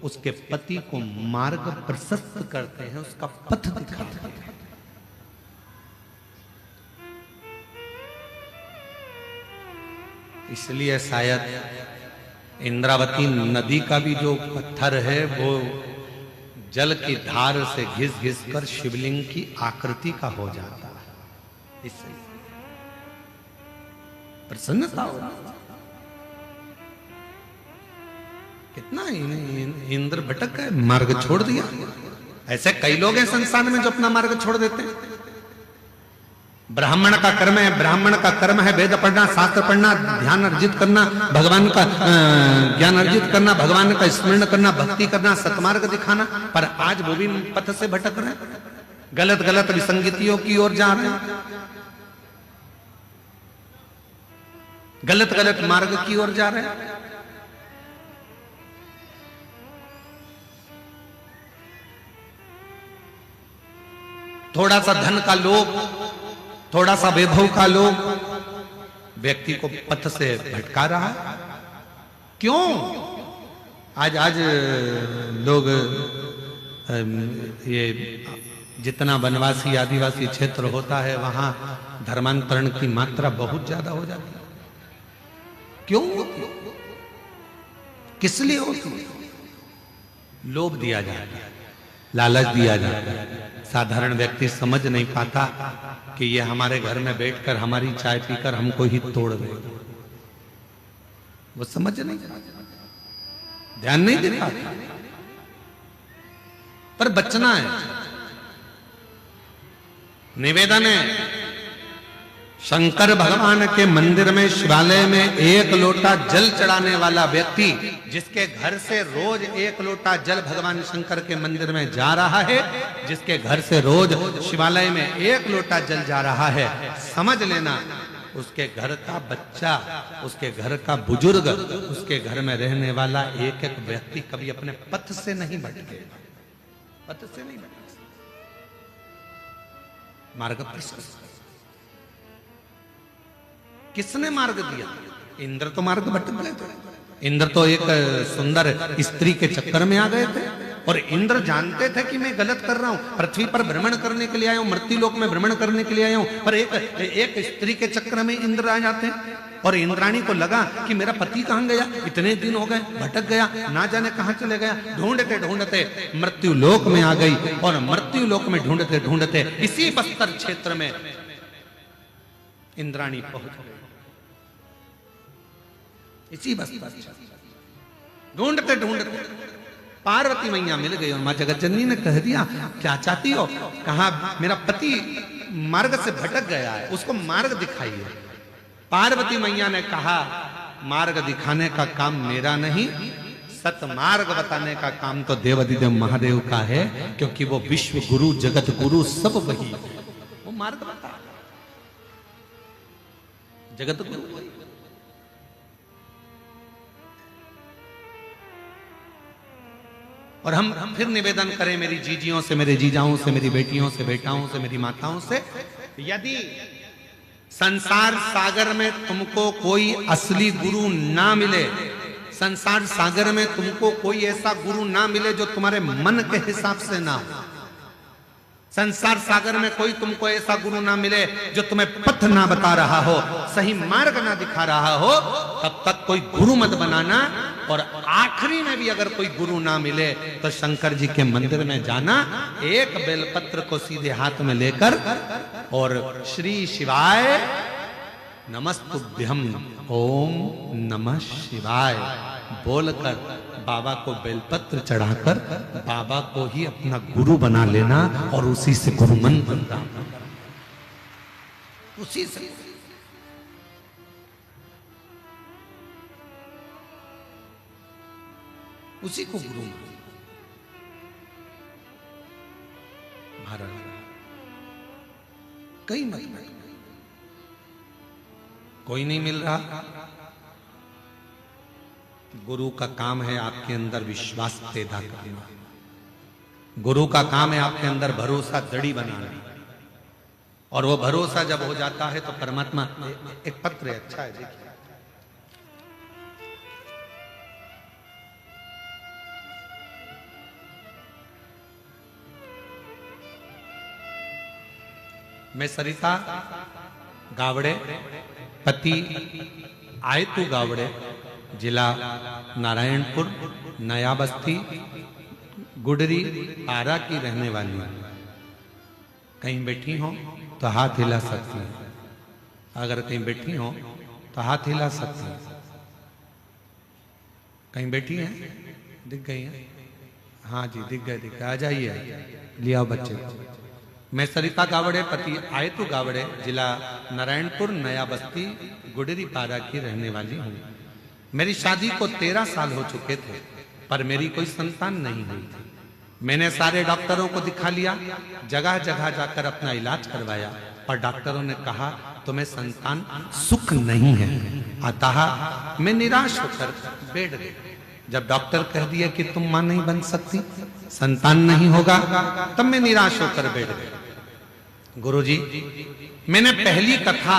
उसके पति को मार्ग प्रशस्त करते हैं, उसका पथ दिखाते हैं। इसलिए शायद इंद्रावती नदी का भी जो पत्थर है वो जल की धार से घिस घिस कर शिवलिंग की आकृति का हो जाता है। इससे प्रसन्नता हो। कितना इंद्र भटक गए, मार्ग छोड़ दिया। ऐसे कई लोग हैं संसार में जो अपना मार्ग छोड़ देते हैं। ब्राह्मण का कर्म है, ब्राह्मण का कर्म है वेद पढ़ना, शास्त्र पढ़ना, ध्यान अर्जित करना, भगवान का ज्ञान अर्जित करना, भगवान का स्मरण करना, भक्ति करना, सतमार्ग दिखाना। पर आज वो भी पथ से भटक रहे हैं, गलत गलत विसंगतियों की ओर जा रहे हैं, गलत गलत मार्ग की ओर जा रहे हैं। थोड़ा सा धन का लोभ, थोड़ा सा वैभव का लोभ व्यक्ति को पथ से भटका रहा है। क्यों? आज लोग ये जितना वनवासी आदिवासी क्षेत्र होता है वहां धर्मांतरण की मात्रा बहुत ज्यादा हो जाती है। क्यों? किस लिए होती है? लोभ दिया जाता है, लालच दिया जाता है। साधारण व्यक्ति समझ नहीं पाता कि ये हमारे घर में बैठकर हमारी चाय पीकर हमको ही तोड़ देगा। वो समझ नहीं पाता, ध्यान नहीं देता। पर बचना है। निवेदन है, शंकर भगवान के मंदिर में, शिवालय में एक लोटा जल चढ़ाने वाला व्यक्ति, जिसके घर से रोज एक लोटा जल भगवान शंकर के मंदिर में जा रहा है, जिसके घर से रोज शिवालय में एक लोटा जल जा रहा है, समझ लेना उसके घर का बच्चा, उसके घर का बुजुर्ग, उसके घर में रहने वाला एक एक व्यक्ति कभी अपने पथ से नहीं भटकेगा। पथ से नहीं भटकेगा, मार्ग प्रशस्त। किसने मार्ग दिया? इंद्र तो मार्ग भटक गए थे। इंद्र तो एक सुंदर स्त्री के चक्कर में आ गए थे और इंद्र जानते थे कि मैं गलत कर रहा हूं, पृथ्वी पर भ्रमण करने के लिए आया हूं, मृत्युलोक में भ्रमण करने के लिए आया हूं, पर एक स्त्री के चक्कर में इंद्र आ जाते हैं। और इंद्राणी को लगा कि मेरा पति कहां गया, इतने दिन हो गए, भटक गया, ना जाने कहां चले गया। ढूंढते ढूंढते मृत्यु लोक में आ गई और मृत्यु लोक में ढूंढते ढूंढते इसी बस्तर क्षेत्र में इंद्राणी पहुंच गई। इसी बस्तर ढूंढते ढूंढते पार्वती मैया मिल गई और मां जगतजननी ने कह दिया, क्या चाहती हो? कहा मेरा पति मार्ग से भटक गया है, उसको मार्ग दिखाइए। पार्वती मैया ने कहा, मार्ग दिखाने का काम मेरा नहीं, सतमार्ग बताने का काम तो देवाधिदेव महादेव का है, क्योंकि वो विश्व गुरु, जगत गुरु सब वही, वो मार्ग बता, जगत गुरु। और हम फिर निवेदन करें मेरी जीजियों से, मेरे जीजाओं से, मेरी बेटियों से, बेटाओं से, मेरी माताओं से, यदि संसार सागर में तुमको कोई असली गुरु ना मिले, संसार सागर में तुमको कोई ऐसा गुरु ना मिले जो तुम्हारे मन के हिसाब से ना हो। संसार सागर में कोई तुमको ऐसा गुरु ना मिले जो तुम्हें पथ ना बता रहा हो, सही मार्ग ना दिखा रहा हो, तब तक कोई गुरु मत बनाना। और आखिरी में भी अगर कोई गुरु ना मिले तो शंकर जी के मंदिर में जाना, एक बेलपत्र को सीधे हाथ में लेकर और श्री शिवाय नमस्तुभ्यम ओम नमः शिवाय बोलकर बाबा को बेलपत्र चढ़ाकर बाबा को ही अपना गुरु बना लेना और उसी से गुरु मन बनता, उसी से। उसी को गुरु मान। भारत कई मत में कोई नहीं मिल रहा। गुरु का काम है आपके अंदर विश्वास पैदा करना। गुरु का काम है आपके अंदर भरोसा दड़ी बनाना। और वो भरोसा जब हो जाता है तो परमात्मा, एक पत्र है, अच्छा है, देखिए। मैं सरिता गावड़े, पति आयतु गावड़े, जिला नारायणपुर, नया बस्ती, गुडरी, पारा की रहने वाली हूं। कहीं बैठी हो तो हाथ हिला सकती हैं। अगर कहीं बैठी हो तो हाथ हिला सकती हैं। कहीं बैठी हैं? दिख गई हैं? हाँ जी, दिख गए। आ जाइए, लिया बच्चे। मैं सरिता गावड़े, पति आयतु गावड़े, जिला नारायणपुर, नया बस्ती, गुडरी, पारा की रहने वाली हूँ। मेरी शादी को 13 साल हो चुके थे, पर मेरी कोई संतान नहीं हुई थी। मैंने सारे डॉक्टरों को दिखा लिया, जगह जगह जाकर अपना इलाज करवाया, पर डॉक्टरों ने कहा तुम्हें संतान सुख नहीं है। अतः मैं निराश होकर बैठ गई। जब डॉक्टर कह दिया कि तुम मां नहीं बन सकती, संतान नहीं होगा, तब मैं निराश होकर बैठ गई। गुरुजी, मैंने पहली कथा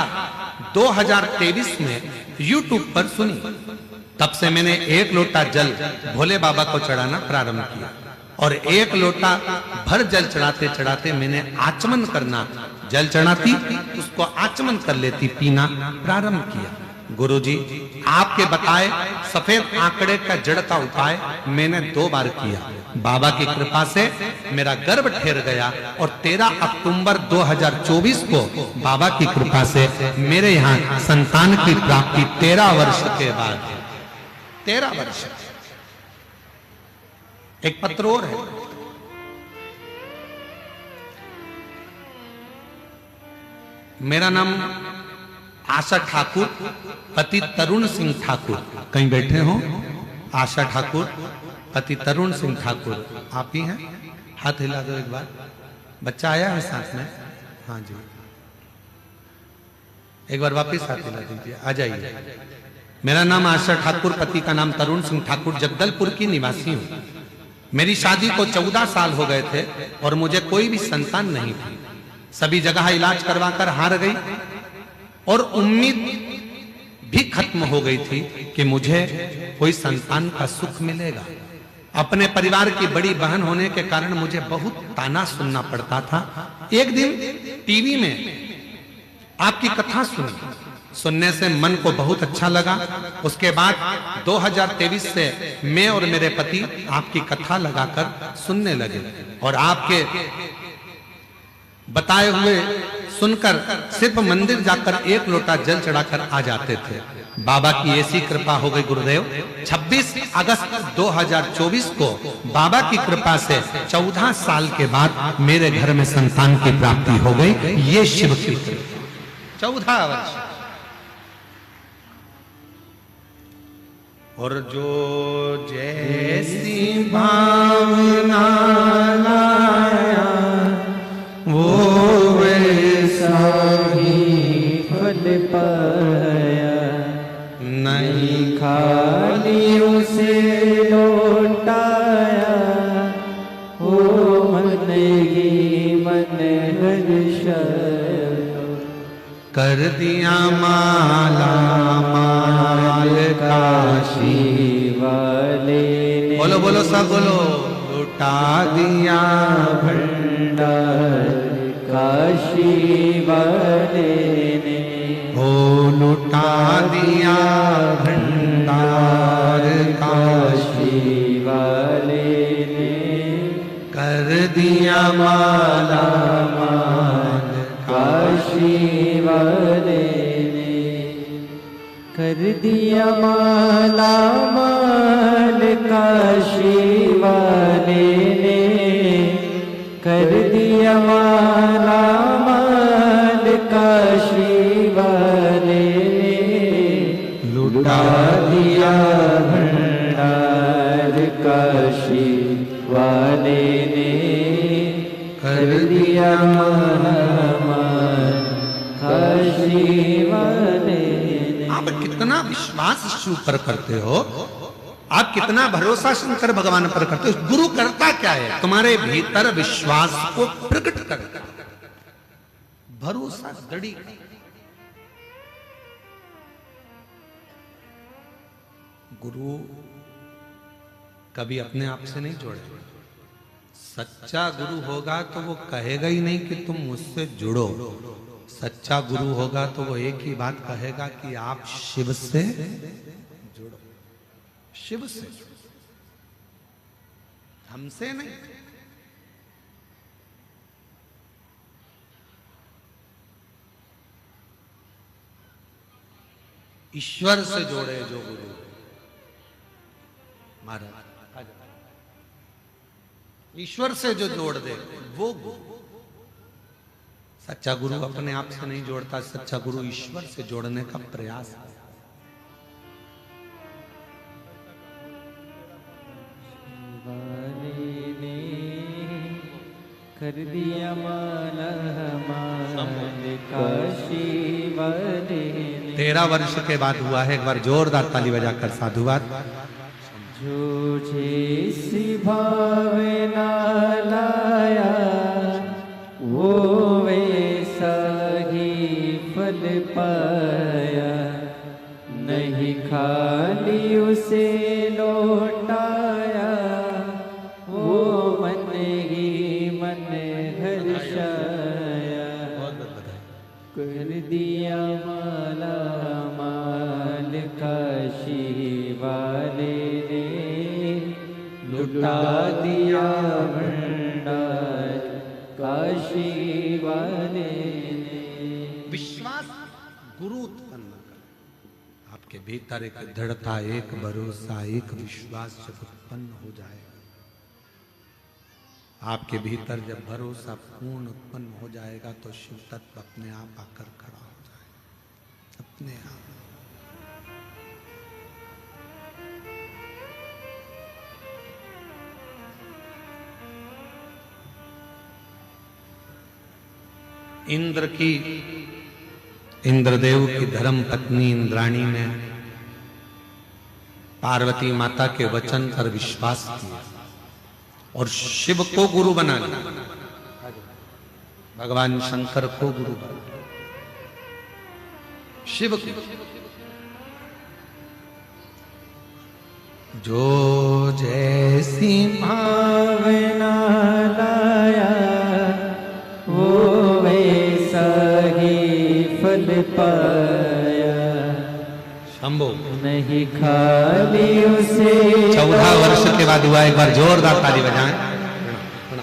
2023 में YouTube पर सुनी। तब से मैंने 1 लोटा जल भोले बाबा को चढ़ाना प्रारंभ किया और 1 लोटा भर जल चढ़ाते चढ़ाते मैंने आचमन करना, जल चढ़ाती उसको आचमन कर लेती, पीना प्रारंभ किया। गुरुजी, आपके बताए सफेद आंकड़े का जड़ का उपाय मैंने 2 बार किया। बाबा की कृपा से मेरा गर्भ ठहर गया और 13 अक्टूबर 2024 को बाबा की कृपा से मेरे यहाँ संतान की प्राप्ति 13 वर्ष के बाद। 13 वर्ष। एक पत्र और है। मेरा नाम आशा ठाकुर, पति तरुण सिंह ठाकुर। कहीं बैठे हो? आशा ठाकुर, पति तरुण सिंह ठाकुर। आप ही हैं? हाथ हिला दो एक बार। बच्चा आया है साथ में? हाँ जी, एक बार वापस हाथ हिला दीजिए। आ जाइए। मेरा नाम आशा ठाकुर, पति का नाम तरुण सिंह ठाकुर, जगदलपुर की निवासी हूँ। मेरी शादी को 14 साल हो गए थे और मुझे कोई भी संतान नहीं थी। सभी जगह इलाज करवाकर हार गई और उम्मीद भी खत्म हो गई थी कि मुझे कोई संतान का सुख मिलेगा। अपने परिवार की बड़ी बहन होने के कारण मुझे बहुत ताना सुनना पड़ता था। एक दिन टीवी में आपकी कथा सुनी, सुनने से मन को बहुत अच्छा लगा। उसके बाद 2023 से मैं और मेरे पति आपकी कथा लगाकर सुनने लगे और आपके बताए हुए सुनकर सिर्फ मंदिर जाकर 1 लोटा जल चढ़ाकर आ जाते थे। बाबा की ऐसी कृपा हो गई गुरुदेव, 26 अगस्त 2024 को बाबा की कृपा से 14 साल के बाद मेरे घर में संतान की प्राप्ति हो गई। ये शिव की कृपा। 14 वर्ष। और जो जैसी भावना लाया वो वैसा ही फल पाया, नहीं खाली उसे लौटाया। ओ मन ही मन हर्ष कर दिया माला माल काशी सगलो लुटा दिया भंडार काशी वाले ने, हो लुटा दिया भंडार काशी वाले ने, कर दिया माला माल काशी वाले ने, कर दिया माला माल काशी वाले ने, कर दिया माला माल काशी वाले ने, लुटा दिया भंडार काशी वाले ने, कर दिया माला माल काशी वाले ने। आप कितना विश्वास ईश्वर पर करते हो, आप कितना भरोसा शंकर भगवान पर करते हो। गुरु करता क्या है, तुम्हारे भीतर विश्वास को प्रकट करता है, भरोसा दृढ़। गुरु कभी अपने आप से नहीं जोड़ेगा। सच्चा गुरु होगा तो वो कहेगा ही नहीं कि तुम मुझसे जुड़ो। सच्चा गुरु होगा तो वो एक ही बात कहेगा कि आप शिव से जुड़ो, शिव से, हमसे नहीं। ईश्वर से जोड़े जो गुरु महाराज, ईश्वर से जो जोड़ दे वो गुरु। सच्चा गुरु अपने आप से नहीं जोड़ता, सच्चा गुरु ईश्वर से जोड़ने का प्रयास है। कर दिया माला माल काशी वाले ने। 13 वर्ष के बाद हुआ है। एक बार जोरदार ताली बजाकर साधुवाद। जो जैसी भावना लाया वो वैसा ही फल पाया, नहीं खाली उसे लौटाया, वो मन ही मन हर्षाया। कर दिया माला माल काशी वाले ने, लुटा दिया भंडार काशी वाले ने। विश्वास गुरु उत्पन्न कर, आपके भीतर एक दृढ़ता, एक भरोसा, एक विश्वास जब उत्पन्न हो जाएगा, आपके भीतर जब भरोसा पूर्ण उत्पन्न हो जाएगा तो शिव तत्व अपने आप आकर खड़ा हो जाएगा, अपने आप। इंद्रदेव की धर्म पत्नी इंद्राणी ने पार्वती माता के वचन पर विश्वास किया और शिव को गुरु बना लिया, भगवान शंकर को गुरु बना, शिव को। जो जैसी भावना लाया वो वैसा ही फल पाया, शंभो नहीं खाली उसे 14 वर्ष के बाद हुआ। एक बार जोरदार ताली बजाएं।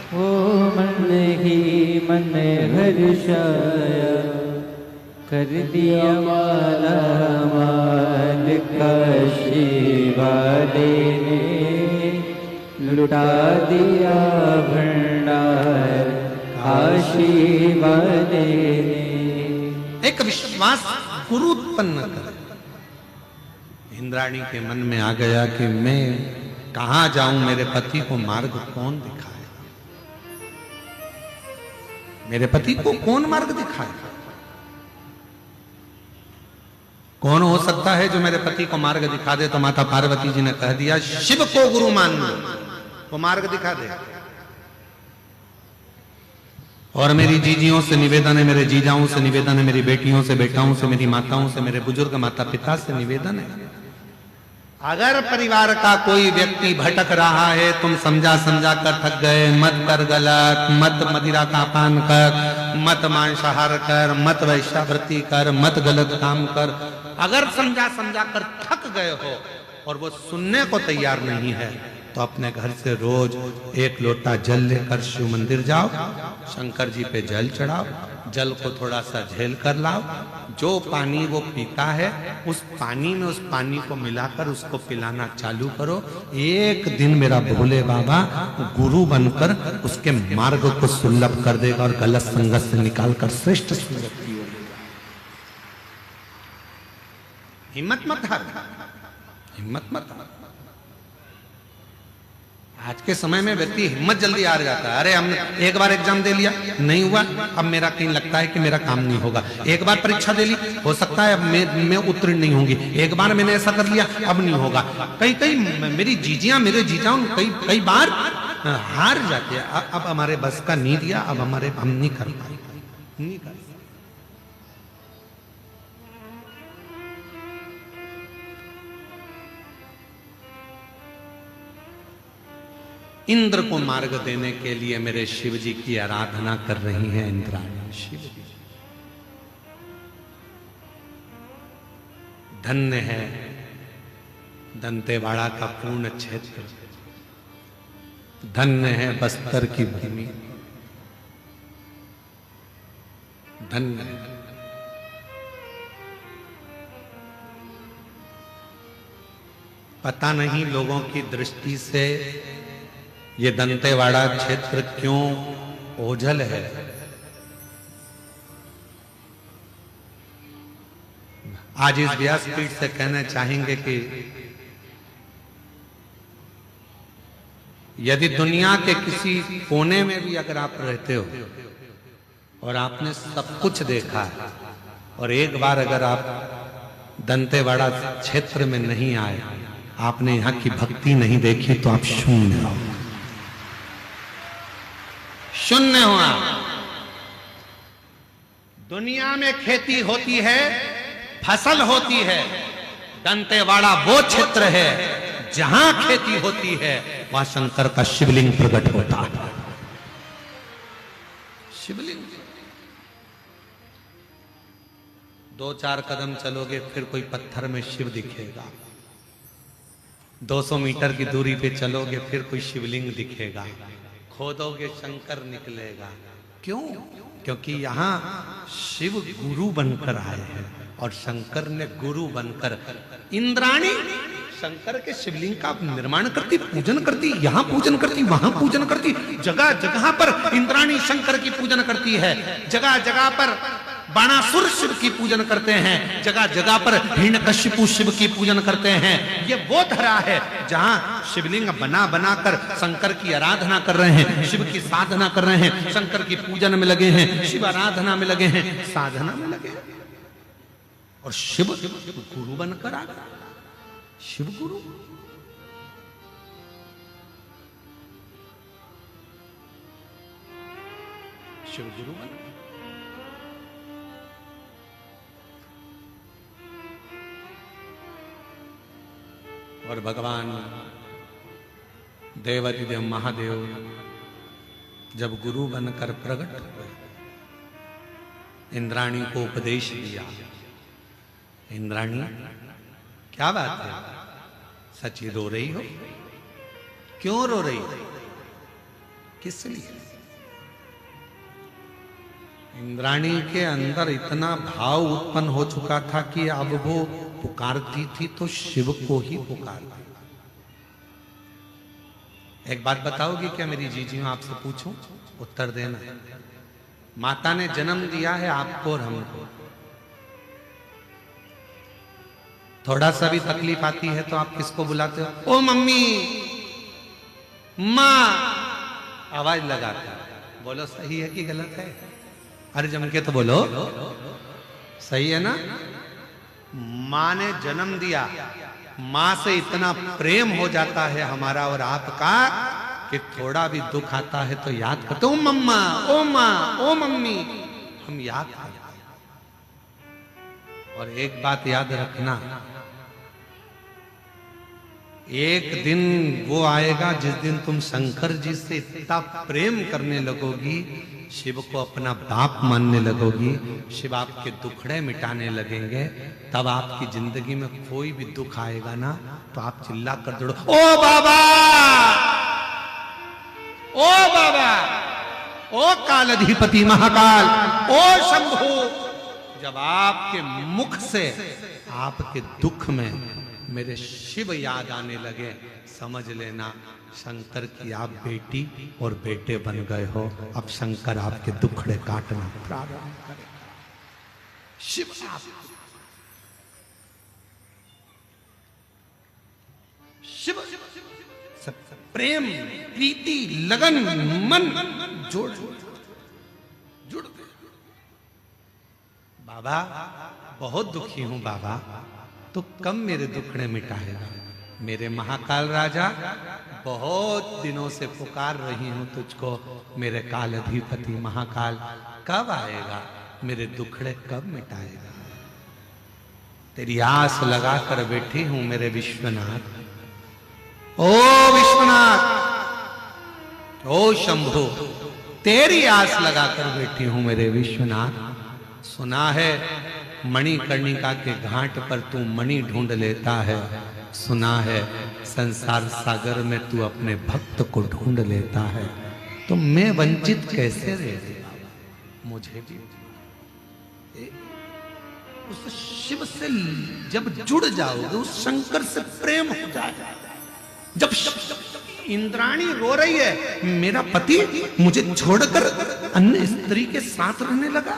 वो मन ही मन हर्षाया, कर दिया माला माल काशी वाले ने, लुटा दिया भंडार काशी वाले ने। एक विश्वास गुरु उत्पन्न कर। इंद्राणी के मन में आ गया कि मैं कहां जाऊं, मेरे पति को मार्ग कौन दिखाए, मेरे पति को कौन मार्ग दिखाए। कौन हो सकता है जो मेरे पति को मार्ग दिखा दे? तो माता पार्वती जी ने कह दिया शिव को गुरु मान लो, वो मार्ग दिखा दे। और मेरी जीजियों से निवेदन है, मेरे जीजाओं से निवेदन है, मेरी बेटियों से, बेटाओं से, मेरी माताओं से, मेरे बुजुर्ग माता पिता से निवेदन है, अगर परिवार का कोई व्यक्ति भटक रहा है, तुम समझा समझा कर थक गए, मत कर गलत, मत मदिरा का पान कर, मत मांसाहार कर, मत वैश्यावृत्ति कर, मत गलत काम कर। अगर समझा समझा कर थक गए हो और वो सुनने को तैयार नहीं है, तो अपने घर से रोज 1 लोटा जल लेकर शिव मंदिर जाओ, शंकर जी पे जल चढ़ाओ, जल को थोड़ा सा झेल कर लाओ। जो पानी वो पीता है, उस पानी में उस पानी को मिलाकर उसको पिलाना चालू करो। एक दिन मेरा भोले बाबा गुरु बनकर उसके मार्ग को सुलभ कर देगा और गलत संगत से निकालकर श्रेष्ठ संगत की ओर। हिम्मत मत हार, हिम्मत मत हार। आज के समय में व्यक्ति हिम्मत जल्दी हार जाता है। अरे हमने एक बार एग्जाम दे लिया, नहीं हुआ, अब मेरा कहीं लगता है कि मेरा काम नहीं होगा। एक बार परीक्षा दे ली, हो सकता है अब मैं उत्तीर्ण नहीं होंगी। एक बार मैंने ऐसा कर लिया, अब नहीं होगा। कई मेरी जीजियां मेरे जीजाओं कई बार हार जाते हैं। अब हमारे बस का नहीं दिया, अब हम नहीं कर पाए, नहीं कर। इंद्र को मार्ग देने के लिए मेरे शिव जी की आराधना कर रही हैं इंद्राणी शिव जी। धन्य है दंतेवाड़ा का पूर्ण क्षेत्र, धन्य है बस्तर की भूमि, धन्य है। पता नहीं लोगों की दृष्टि से ये दंतेवाड़ा क्षेत्र क्यों ओझल है। आज इस व्यासपीठ से कहना चाहेंगे कि यदि दुनिया के किसी कोने में भी अगर आप रहते हो और आपने सब कुछ देखा है और एक बार अगर आप दंतेवाड़ा क्षेत्र में नहीं आए, आपने यहाँ की भक्ति नहीं देखी, तो आप शून्य हो, शून्य हो आप। दुनिया में खेती होती है, फसल होती है, दंतेवाड़ा वो क्षेत्र है जहां खेती होती है, वहां शंकर का शिवलिंग प्रकट होता है। शिवलिंग 2-4 कदम चलोगे फिर कोई पत्थर में शिव दिखेगा, 200 मीटर की दूरी पे चलोगे फिर कोई शिवलिंग दिखेगा, खोदोगे शंकर निकलेगा। क्यों? क्योंकि यहाँ शिव गुरु बनकर आए हैं और शंकर ने गुरु बनकर, इंद्राणी शंकर के शिवलिंग का निर्माण करती, पूजन करती, यहाँ पूजन करती, वहां पूजन करती, जगह जगह पर इंद्राणी शंकर की पूजन करती है, जगह जगह पर बाणासुर शिव की पूजन करते हैं, जगह जगह पर हिरण्यकशिपु शिव की पूजन करते हैं। ये वो धरा है जहां शिवलिंग बना बना कर शंकर की आराधना कर रहे हैं, शिव की साधना कर रहे हैं, शंकर की पूजन में लगे हैं, शिव आराधना में लगे हैं, साधना में लगे हैं, और शिव गुरु बनकर आ गया। शिव गुरु, शिव गुरु बन। और भगवान देवाधिदेव महादेव जब गुरु बनकर प्रकट हुए, इंद्राणी को उपदेश दिया। इंद्राणी, क्या बात है, सच ही रो रही हो? क्यों रो रही हो? किस लिए? इंद्राणी के अंदर इतना भाव उत्पन्न हो चुका था कि अब वो पुकारती थी तो शिव को ही पुकारती। एक बात बताओगी क्या मेरी जीजी, मैं आपसे पूछूं, उत्तर देना। माता ने जन्म दिया है आपको और हमको, थोड़ा सा भी तकलीफ आती है तो आप किसको बुलाते हो? ओ मम्मी, माँ, आवाज लगाते हो। बोलो सही है कि गलत है? अरे जम के तो बोलो, सही है ना? माँ ने जन्म दिया, माँ से इतना प्रेम हो जाता है हमारा और आपका कि थोड़ा भी दुख आता है तो याद करते, ओ मम्मा, ओ माँ, ओ मम्मी, हम याद करते हैं। और एक बात याद रखना, एक दिन वो आएगा जिस दिन तुम शंकर जी से इतना प्रेम करने लगोगी, शिव को अपना बाप मानने लगोगी, शिव आपके दुखड़े मिटाने लगेंगे, तब आपकी जिंदगी में कोई भी दुख आएगा ना तो आप चिल्ला कर दौड़ो, ओ बाबा, ओ बाबा, ओ कालाधिपति महाकाल, ओ शंभू। जब आपके मुख से आपके दुख में मेरे शिव याद आने लगे, समझ लेना शंकर की आप बेटी और बेटे बन गए हो। अब शंकर आपके दुखड़े काटना प्रारंभ करेगा। शिव आप शिव सब प्रेम, प्रीति, लगन, मन जोड़ जुड़ गए। बाबा बहुत दुखी हूं बाबा, तो कब मेरे दुखड़े मिटाएगा? मेरे महाकाल राजा बहुत दिनों से पुकार रही हूं तुझको, मेरे काल अधिपति महाकाल कब आएगा, मेरे दुखड़े कब मिटाएगा? तेरी आस लगाकर बैठी हूं मेरे विश्वनाथ। ओ विश्वनाथ, ओ शंभु, तेरी आस लगाकर बैठी हूं मेरे विश्वनाथ। सुना है मणिकर्णिका के घाट पर तू मणि ढूंढ लेता है, सुना है संसार सागर में तू अपने भक्त को ढूंढ लेता है, तो मैं वंचित कैसे रह गया? मुझे भी उस शिव से जब जुड़ जाओगे, उस शंकर से प्रेम हो जाएगा। जब इंद्राणी रो रही है, मेरा पति मुझे छोड़कर अन्य स्त्री के साथ रहने लगा,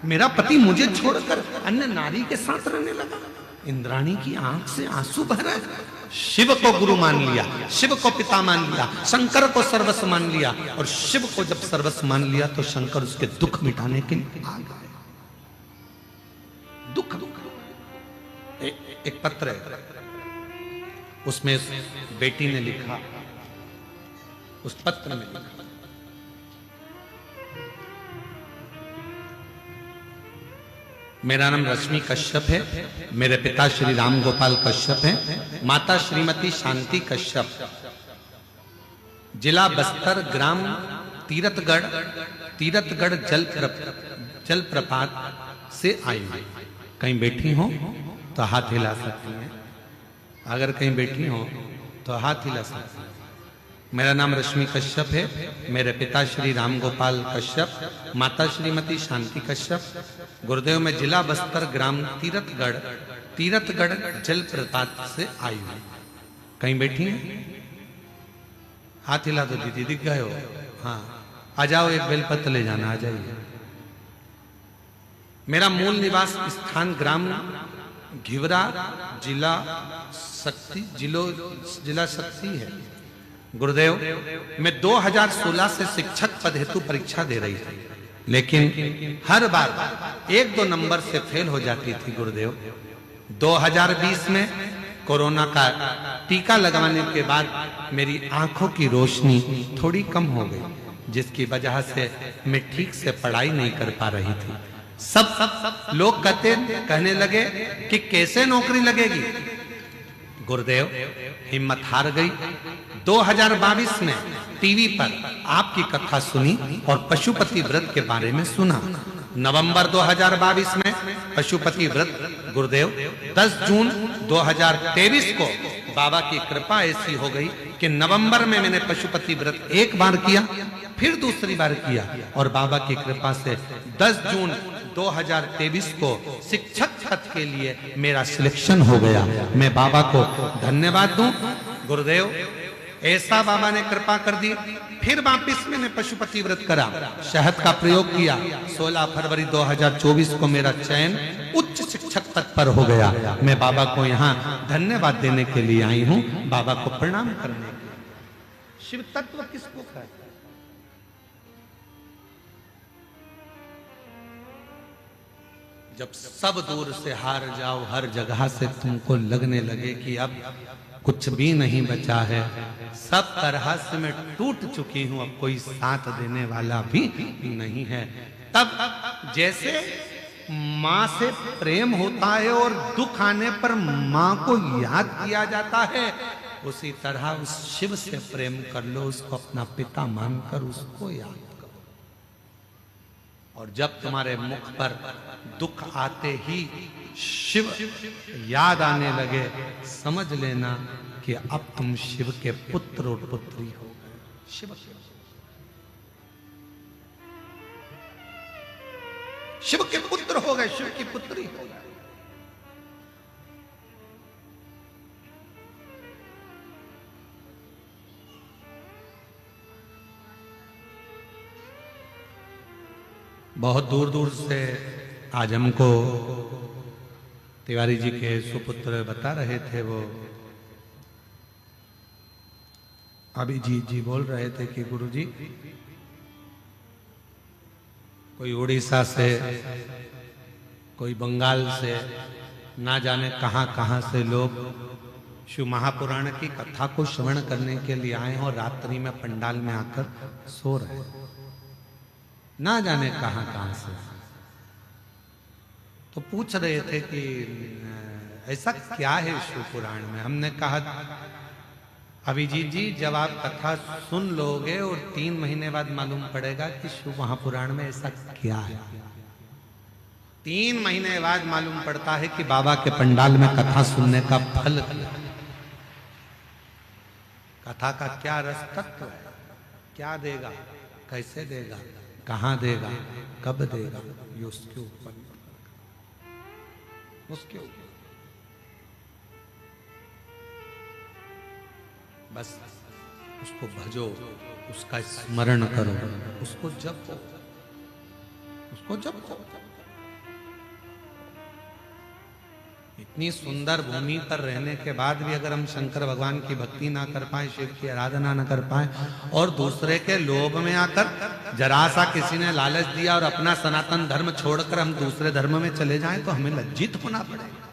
मेरा पति मुझे छोड़कर अन्य नारी के साथ रहने लगा, इंद्राणी की आंख से आंसू बह रहे। शिव को गुरु मान लिया, शिव को पिता मान लिया, शंकर को सर्वस्व मान लिया, और शिव को जब सर्वस्व मान लिया तो शंकर उसके दुख मिटाने के लिए आ गए। दुख एक पत्र है, उसमें उस बेटी ने लिखा, उस पत्र में लिखा, मेरा नाम रश्मि कश्यप है, मेरे पिता श्री राम गोपाल कश्यप हैं, माता श्रीमती शांति कश्यप, जिला बस्तर, ग्राम तीरथगढ़ जलप्रपात से आई हूं। कहीं बैठी हो तो हाथ हिला सकती हैं, अगर कहीं बैठी हो तो हाथ हिला सकती हैं। मेरा नाम रश्मि कश्यप है, मेरे पिता श्री राम गोपाल कश्यप, माता श्रीमती शांति कश्यप, गुरुदेव में जिला बस्तर, ग्राम तीरथगढ़ जलप्रपात से आई हूं। कहीं बैठी हैं? हाथ हिला दो दीदी, दिख गए हो? हाँ, आ जाओ, एक बेलपत्र ले जाना, आ जाइए। मेरा मूल निवास स्थान ग्राम घिवरा, जिला शक्ति है। गुरुदेव, मैं 2016 से शिक्षक पद हेतु परीक्षा दे रही थी, लेकिन हर बार 1-2 नंबर से फेल हो जाती थी। गुरुदेव, 2020 में कोरोना का टीका लगवाने के बाद मेरी आंखों की रोशनी थोड़ी कम हो गई, जिसकी वजह से मैं ठीक से पढ़ाई नहीं कर पा रही थी। सब लोग कहने लगे कि कैसे नौकरी लगेगी। गुरुदेव, हिम्मत हार गई। 2022 में टीवी पर आपकी कथा सुनी और पशुपति व्रत के बारे में सुना। नवंबर 2022 में पशुपति व्रत, गुरुदेव 10 जून 2023 को बाबा की कृपा ऐसी हो गई कि नवंबर में मैंने पशुपति व्रत एक बार किया, फिर दूसरी बार किया, और बाबा की कृपा से 10 जून 2023 को शिक्षक पद के लिए मेरा सिलेक्शन हो गया। मैं बाबा को धन्यवाद दूं। गुरुदेव, ऐसा बाबा ने कृपा कर दी। फिर वापिस मैंने पशुपति व्रत करा, शहद का प्रयोग किया। 16 फरवरी 2024 को मेरा चयन उच्च शिक्षक पद पर हो गया। मैं बाबा को यहाँ धन्यवाद देने के लिए आई हूँ, बाबा को प्रणाम करने के लिए। शिव तत्व किसको कहते हैं? जब सब दूर से हार जाओ, हर जगह से तुमको लगने लगे कि अब कुछ भी नहीं बचा है, सब तरह से मैं टूट चुकी हूं, अब कोई साथ देने वाला भी नहीं है, तब जैसे माँ से प्रेम होता है और दुख आने पर माँ को याद किया जाता है, उसी तरह उस शिव से प्रेम कर लो, उसको अपना पिता मानकर उसको याद करो। और जब तुम्हारे मुख पर दुख आते ही शिव याद आने लगे, समझ लेना कि अब तुम शिव के पुत्र और पुत्री हो गए। शिव के पुत्र हो गए, शिव की पुत्री हो गए। बहुत दूर दूर से आज हमको तिवारी जी के सुपुत्र बता रहे थे, वो अभिजीत जी बोल रहे थे कि गुरुजी कोई उड़ीसा से, कोई बंगाल से, ना जाने कहां कहां से लोग शिव महापुराण की कथा को श्रवण करने के लिए आए और रात्रि में पंडाल में आकर सो रहे, ना जाने कहां कहां से। तो पूछ रहे थे कि ऐसा क्या है शिव पुराण में। हमने कहा अभिजीत जी, जब आप कथा सुन लोगे और 3 महीने बाद मालूम पड़ेगा कि शिव महापुराण में ऐसा क्या है। 3 महीने बाद मालूम पड़ता है कि बाबा के पंडाल में कथा सुनने का फल क्या है, कथा का क्या रस तत्व है, क्या देगा, कैसे देगा, कहां देगा, कब देगा, ये उसके ऊपर, उसके ऊपर। बस उसको भजो, उसका स्मरण करो, उसको जपो, उसको जपो। इतनी सुंदर भूमि पर रहने के बाद भी अगर हम शंकर भगवान की भक्ति ना कर पाए, शिव की आराधना ना कर पाए, और दूसरे के लोभ में आकर जरा सा किसी ने लालच दिया और अपना सनातन धर्म छोड़कर हम दूसरे धर्म में चले जाएं, तो हमें लज्जित होना पड़ेगा।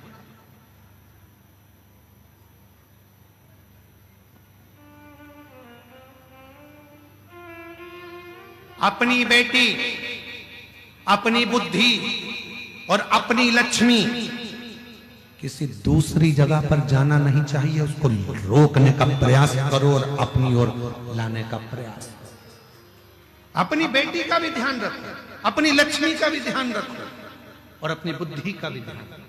अपनी बेटी, अपनी बुद्धि और अपनी लक्ष्मी किसी दूसरी जगह पर जाना नहीं चाहिए, उसको रोकने का प्रयास करो और अपनी ओर लाने का प्रयास करो। अपनी बेटी का भी ध्यान रखो, अपनी लक्ष्मी का भी ध्यान रखो और अपनी बुद्धि का भी ध्यान रखो।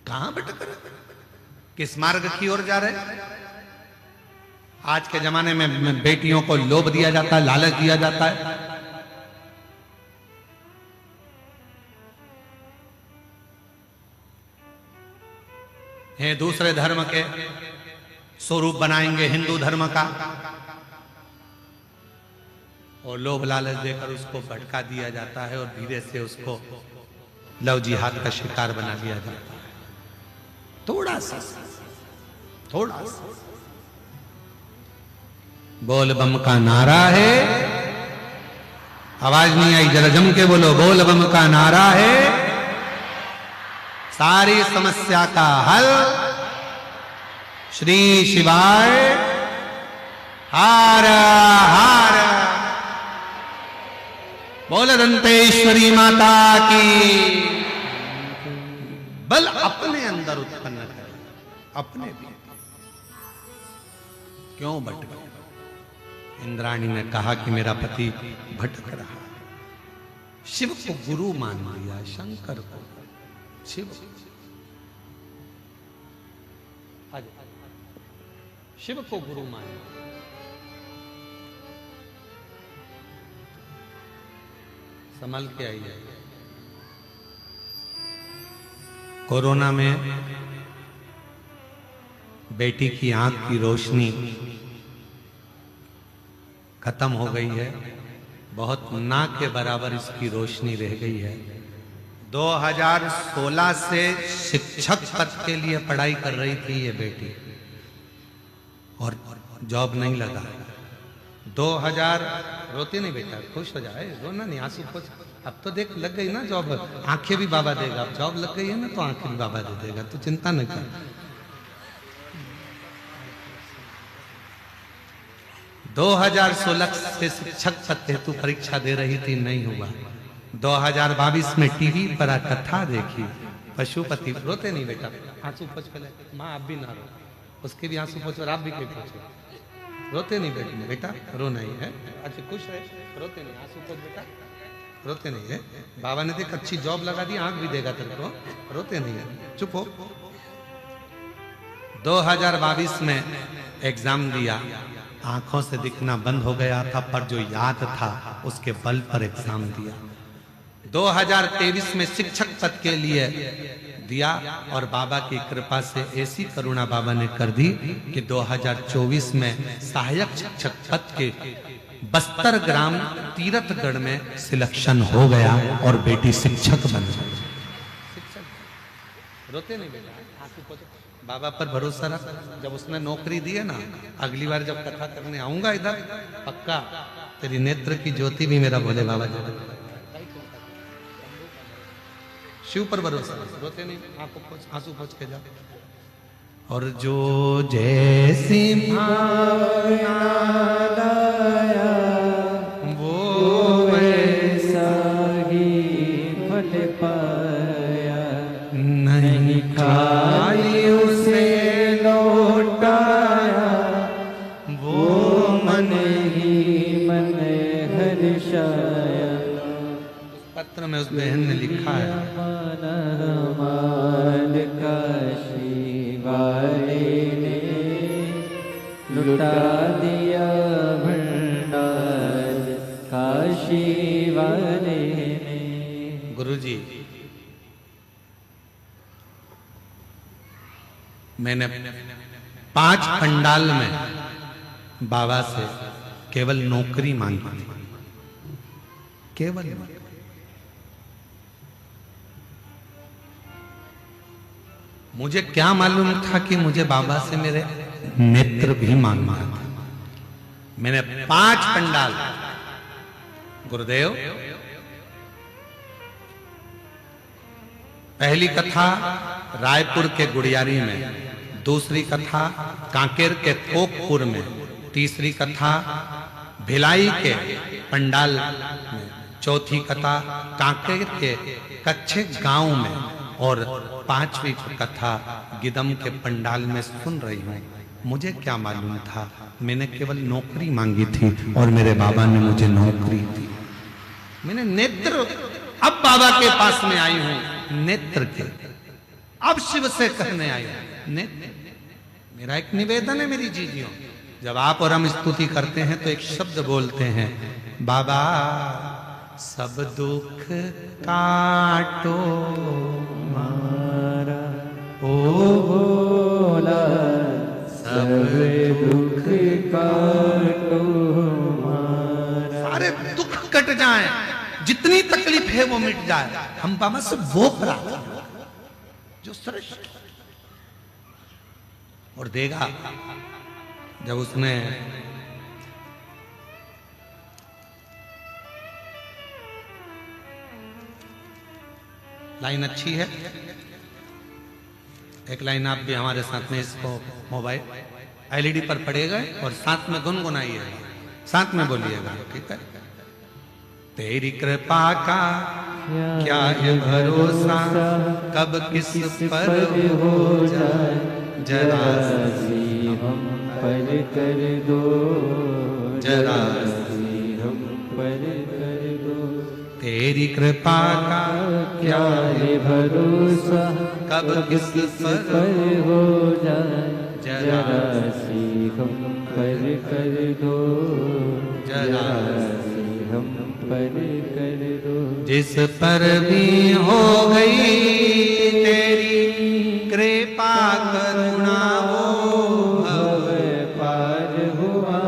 कहां भटक रहे, किस मार्ग की ओर जा रहे। आज के जमाने में बेटियों को लोभ दिया जाता है, लालच दिया जाता है। हैं दूसरे धर्म के स्वरूप बनाएंगे हिंदू धर्म का, और लोभ लालच देकर उसको भटका दिया जाता है और धीरे से उसको लव जिहाद का शिकार बना दिया जाता है। थोड़ा सा बोल बम का नारा है, आवाज नहीं आई, जरा जम के बोलो, बोल बम का नारा है, सारी समस्या का हल श्री शिवाय हार हार। बोल दंतेश्वरी माता की। बल अपने अंदर उत्पन्न करें, अपने भी। क्यों भटके। इंद्राणी ने कहा कि मेरा पति भटक रहा है। शिव को गुरु मान लिया, शंकर को, शिव शिव को गुरु मान लिया। संभल के आइए। कोरोना में बेटी की आंख की रोशनी खत्म हो गई है, बहुत ना के बराबर इसकी रोशनी रह गई है। 2016 से शिक्षक पद के लिए पढ़ाई कर रही थी ये बेटी और जॉब नहीं लगा। 2000 रोती नहीं बेटा, खुश हो जाए, रोना नहीं, आंसू खुश। अब तो देख लग गई ना जॉब, आंखें भी बाबा देगा। अब जॉब लग गई है ना तो आंखें भी बाबा दे देगा, तो चिंता नहीं कर। 2016 से शिक्षक पद हेतु परीक्षा दे रही थी, नहीं हुआ। 2022 में टीवी पर कथा देखी, पशुपति। रोते नहीं बेटा, आंसू पोंछ पहले। माँ आप भी ना रो, उसके भी आंसू पोंछ और आप भी क्यों पोंछो? रोते नहीं बेटे, बेटा रो नहीं है। अच्छा खुश रहे, रोते नहीं, आंसू पोंछ बेटा, रोते नहीं है। बाबा ने देख अच्छी जॉब लगा दी, आंख भी देगा तेरे को, रोते नहीं है, चुप हो। 2022 में एग्जाम दिया, आंखों से दिखना बंद हो गया था, पर जो याद था उसके बल पर एग्जाम दिया। 2023 में शिक्षक पद के लिए दिया और बाबा की कृपा से ऐसी करुणा बाबा ने कर दी कि 2024 में सहायक शिक्षक पद के बस्तर ग्राम तीरथगढ़ में सिलेक्शन हो गया और बेटी शिक्षक बन गई। रोते नहीं बेटा, आंसू पोंछो, बाबा पर भरोसा रख। जब उसने नौकरी दी है ना, अगली बार जब कथा करने आऊंगा इधर, पक्का तेरी नेत्र की ज्योति भी मेरा भोले बाबा जला। शिव पर भरोसा, रोते नहीं, आंसू पोंछ के जा। और जो जैसी भावना लाया वो वैसा ही फल पाया, नहीं खाली उसे लौटाया, वो मन ही मन हर्षाया। पत्र में उस बहन ने लिखा है, माल काशी वाले ने लुटा दिया भंडार, काशी वाले ने। गुरुजी मैंने 5 पंडाल में बाबा से केवल नौकरी मांगी थी, केवल। मुझे क्या मालूम था कि मुझे बाबा से मेरे नेत्र भी मांगना था। मैंने 5 पंडाल, गुरुदेव पहली कथा रायपुर के गुड़ियारी में, दूसरी कथा कांकेर के कोकपुर में, तीसरी कथा भिलाई के पंडाल में, चौथी कथा कांकेर के कच्चे गांव में और 5वीं कथा गिदम के पंडाल में सुन रही हूँ। मुझे क्या मालूम था, मैंने केवल नौकरी मांगी थी और मेरे बाबा ने मुझे नौकरी दी। मैंने नेत्र, अब बाबा के पास में आई हूँ नेत्र के, अब शिव से कहने आई हूँ नेत्र। मेरा एक निवेदन है मेरी जीजियों, जब आप और हम स्तुति करते हैं तो एक शब्द बोलते हैं, बाबा सब दुख काटो मारा, ओ भोला सब दुख काटो मारा। सारे दुख कट जाएं, जितनी तकलीफ है वो मिट जाए। हम बाबा से वो प्रार्थना जो श्रेष्ठ और देगा। जब उसने लाइन अच्छी है, एक लाइन आप भी हमारे साथ में इसको मोबाइल एलईडी पर पड़ेगा और साथ में गुनगुनाइएगा, साथ में बोलिएगा, ठीक है। तेरी कृपा का क्या है भरोसा, कब किस पर हो जाए जरा सी हम पर कर दो, जरा हम पर कर दो। तेरी कृपा का क्या है भरोसा, कब किस पर हो जाए जरा सी हम पर कर दो, जरा सी हम पर कर दो। जिस पर भी हो गई तेरी कृपा करुणा वो भव पार हुआ,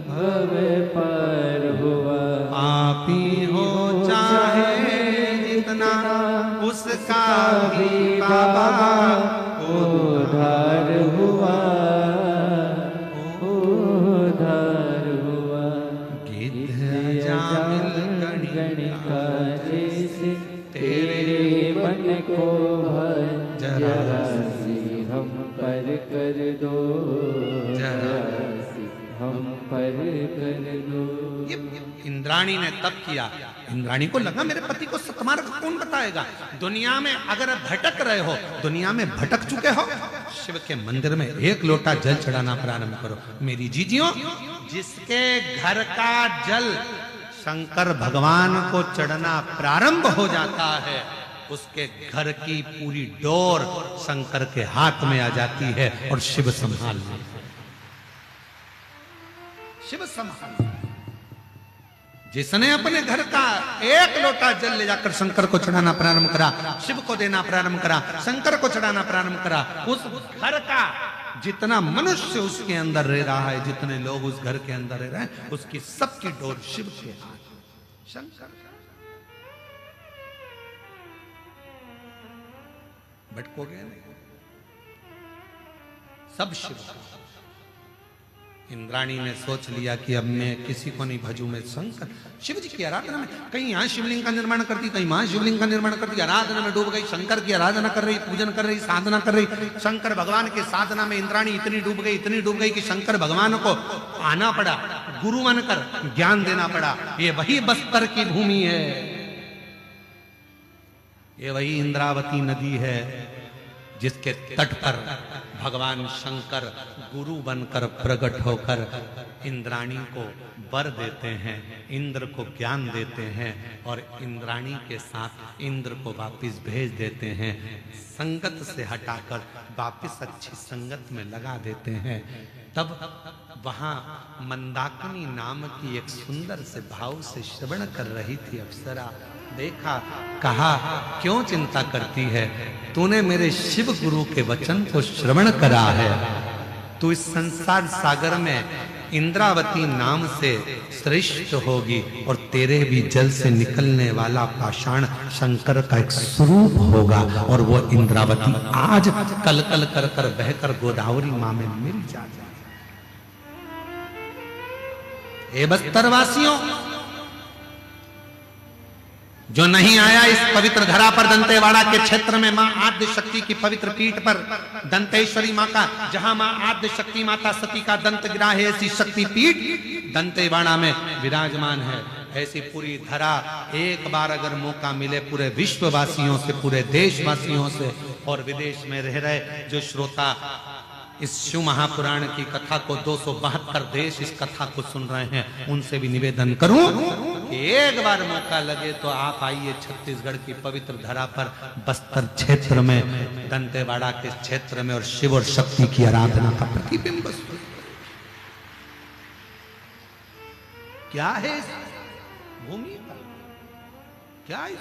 भव पार हुआ। आप ही हो चाहे जितना उसका भी बाबा उधार हुआ, उधार हुआ। गिद्ध जामिल गणिका जैसे तेरे मन को भर, जरा सी हम पर कर दो, जरा सी ये इंद्राणी ने तप किया। इंद्राणी को लगा मेरे पति को सतमार्ग कौन बताएगा। दुनिया में अगर भटक रहे हो, दुनिया में भटक चुके हो, शिव के मंदिर में एक लोटा जल चढ़ाना प्रारंभ करो। मेरी जीजियों, जिसके घर का जल शंकर भगवान को चढ़ना प्रारंभ हो जाता है, उसके घर की पूरी डोर शंकर के हाथ में आ जाती है और शिव संभाल लेते हैं। शिव संभाल। जिसने अपने घर का एक लोटा जल ले जाकर शंकर को चढ़ाना प्रारंभ करा, शिव को देना प्रारंभ करा, शंकर को चढ़ाना प्रारंभ करा, उस घर का जितना मनुष्य उसके अंदर रह रहा है, जितने लोग उस घर के अंदर रह रहे हैं, उसकी सबकी डोर शिव के हाथ। शंकर भटकोगे नहीं, सब शिव। इंद्राणी ने सोच लिया कि अब मैं किसी को नहीं भजू, मैं शंकर शिव जी की आराधना में, कहीं यहाँ शिवलिंग का निर्माण करती, कहीं वहां शिवलिंग का निर्माण करती, आराधना में डूब गई, शंकर की आराधना कर रही, पूजन कर रही, साधना कर रही। शंकर भगवान की साधना में इंद्राणी इतनी डूब गई कि शंकर भगवान को आना पड़ा, गुरु बनकर ज्ञान देना पड़ा। ये वही बस्तर की भूमि है, ये वही इंद्रावती नदी है जिसके तट पर भगवान शंकर गुरु बनकर प्रकट होकर इंद्राणी को वर देते हैं, इंद्र को ज्ञान देते हैं और इंद्राणी के साथ इंद्र को वापस भेज देते हैं। संगत से हटाकर वापस अच्छी संगत में लगा देते हैं। तब वहां मंदाकिनी नाम की एक सुंदर से भाव से श्रवण कर रही थी अप्सरा। देखा, कहा, क्यों चिंता करती है, तूने मेरे शिव गुरु के वचन को श्रवण करा है, तू इस संसार सागर में इंद्रावती नाम से श्रेष्ठ होगी और तेरे भी जल से निकलने वाला पाषाण शंकर का एक स्वरूप होगा और वो इंद्रावती आज कल कल कर कर बहकर गोदावरी मां में मिल जाए। ए बस्तरवासियों, जो नहीं आया इस पवित्र धरा पर, दंतेवाड़ा के क्षेत्र में मां आद्य शक्ति की पवित्र पीठ पर, दंतेश्वरी मां का, जहां मां आद्य शक्ति माता सती का दंत गिरा है, ऐसी शक्ति पीठ दंतेवाड़ा में विराजमान है। ऐसी पूरी धरा एक बार अगर मौका मिले पूरे विश्ववासियों से, पूरे देशवासियों से और विदेश में रह रहे जो श्रोता इस शिव महापुराण की कथा को 272 देश इस कथा को सुन रहे हैं, उनसे भी निवेदन करूं कि एक बार मौका लगे तो आप आइए छत्तीसगढ़ की पवित्र धरा पर, बस्तर क्षेत्र में, दंतेवाड़ा के क्षेत्र में, और शिव और शक्ति की आराधना का प्रतिबिंब। क्या है इस भूमि पर, क्या है?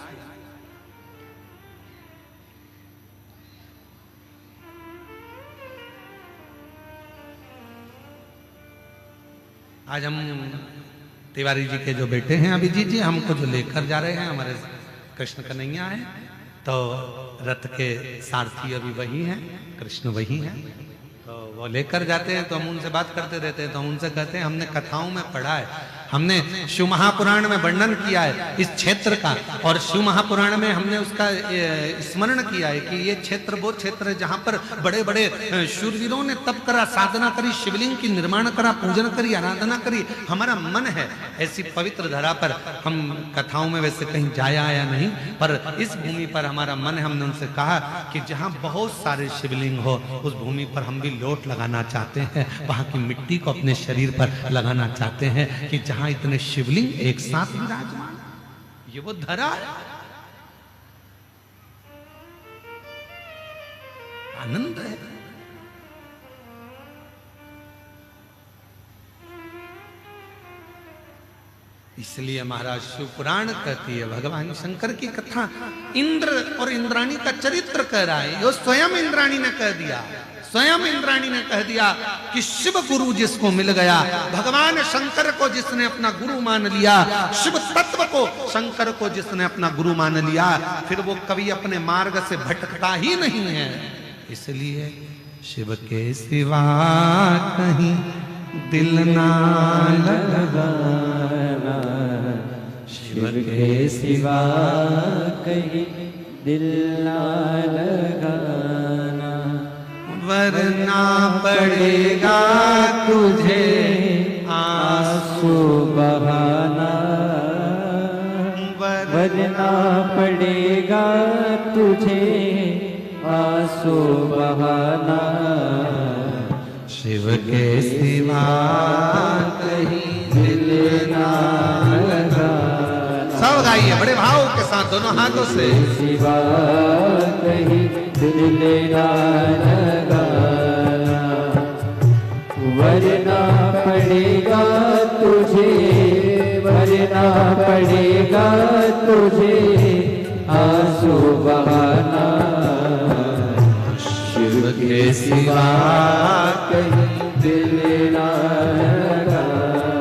आज हम तिवारी जी के जो बेटे हैं अभिजीत जी, हमको जो लेकर जा रहे हैं, हमारे कृष्ण कन्हैया है, तो रथ के सारथी अभी वही हैं, कृष्ण वही हैं, तो वो लेकर जाते हैं। तो हम उनसे बात करते रहते हैं, तो हम उनसे कहते हैं हमने कथाओं में पढ़ा है, हमने शिव महापुराण में वर्णन किया है इस क्षेत्र का, और शिव महापुराण में हमने उसका स्मरण किया है कि ये क्षेत्र वो क्षेत्र है जहां पर बड़े बड़े शूरवीरों ने तप करा, साधना करी, शिवलिंग की निर्माण करा, पूजन करी, आराधना करी। हमारा मन है ऐसी पवित्र धरा पर, हम कथाओं में वैसे कहीं जाया आया नहीं, पर इस भूमि पर हमारा मन है। हमने उनसे कहा कि जहां बहुत सारे शिवलिंग हो उस भूमि पर हम भी लोट लगाना चाहते हैं, वहां की मिट्टी को अपने शरीर पर लगाना चाहते हैं कि जहां इतने शिवलिंग एक साथ विराजमान, ये वो धरा है। आनंद है। इसलिए महाराज शिव पुराण कहती है, भगवान शंकर की कथा इंद्र और इंद्राणी का चरित्र कह रहा है। यो स्वयं इंद्राणी ने कह दिया, स्वयं इंद्राणी ने कह दिया कि शिव गुरु जिसको मिल गया, भगवान शंकर को जिसने अपना गुरु मान लिया, शिव तत्व को, शंकर को जिसने अपना गुरु मान लिया, फिर वो कभी अपने मार्ग से भटकता ही नहीं है। इसलिए शिव के सिवा कहीं दिल ना लगाना, शिव के सिवा कहीं दिल ना लगाना, वरना पड़ेगा तुझे आस आंसू बहाना, वरना पड़ेगा तुझे आंसू बहाना। शिव के सिवा कहीं दिल ना लगाना। सब गाइए बड़े भाव के साथ दोनों हाथों से। सिवा कहीं दिल ना लगाना, वरना पड़ेगा तुझे, वरना पड़ेगा तुझे आंसू बहाना। शिव के सिवा कहीं दिल ना लगाना,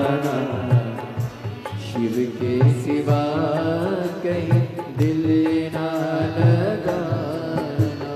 शिव के सिवा कहीं दिल ना लगाना।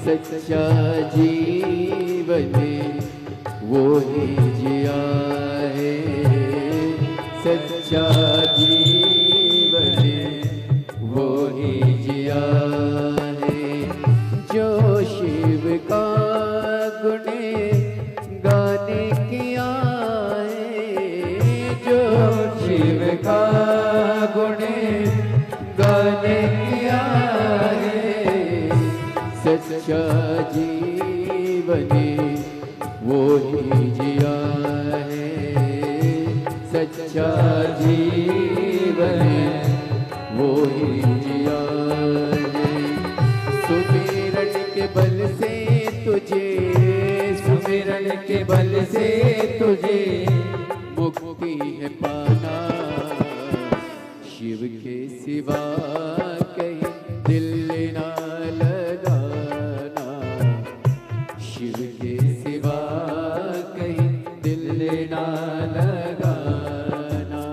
सच्चा जीवन वो ही जिया है, सच्चा जीवन वो ही जिया है। जो शिव का गुण गाने किया है, जो शिव का गुण गाने किया है, सच्चा जीवन वो ही जिया है, सच्चा जीवन वो ही जिया है। सुमिरन के बल से तुझे, सुमिरन के बल से तुझे मुक्ति है पाना। शिव के सिवा कहीं दिल ना लगाना, शिव के सिवा कहीं दिल ना लगाना।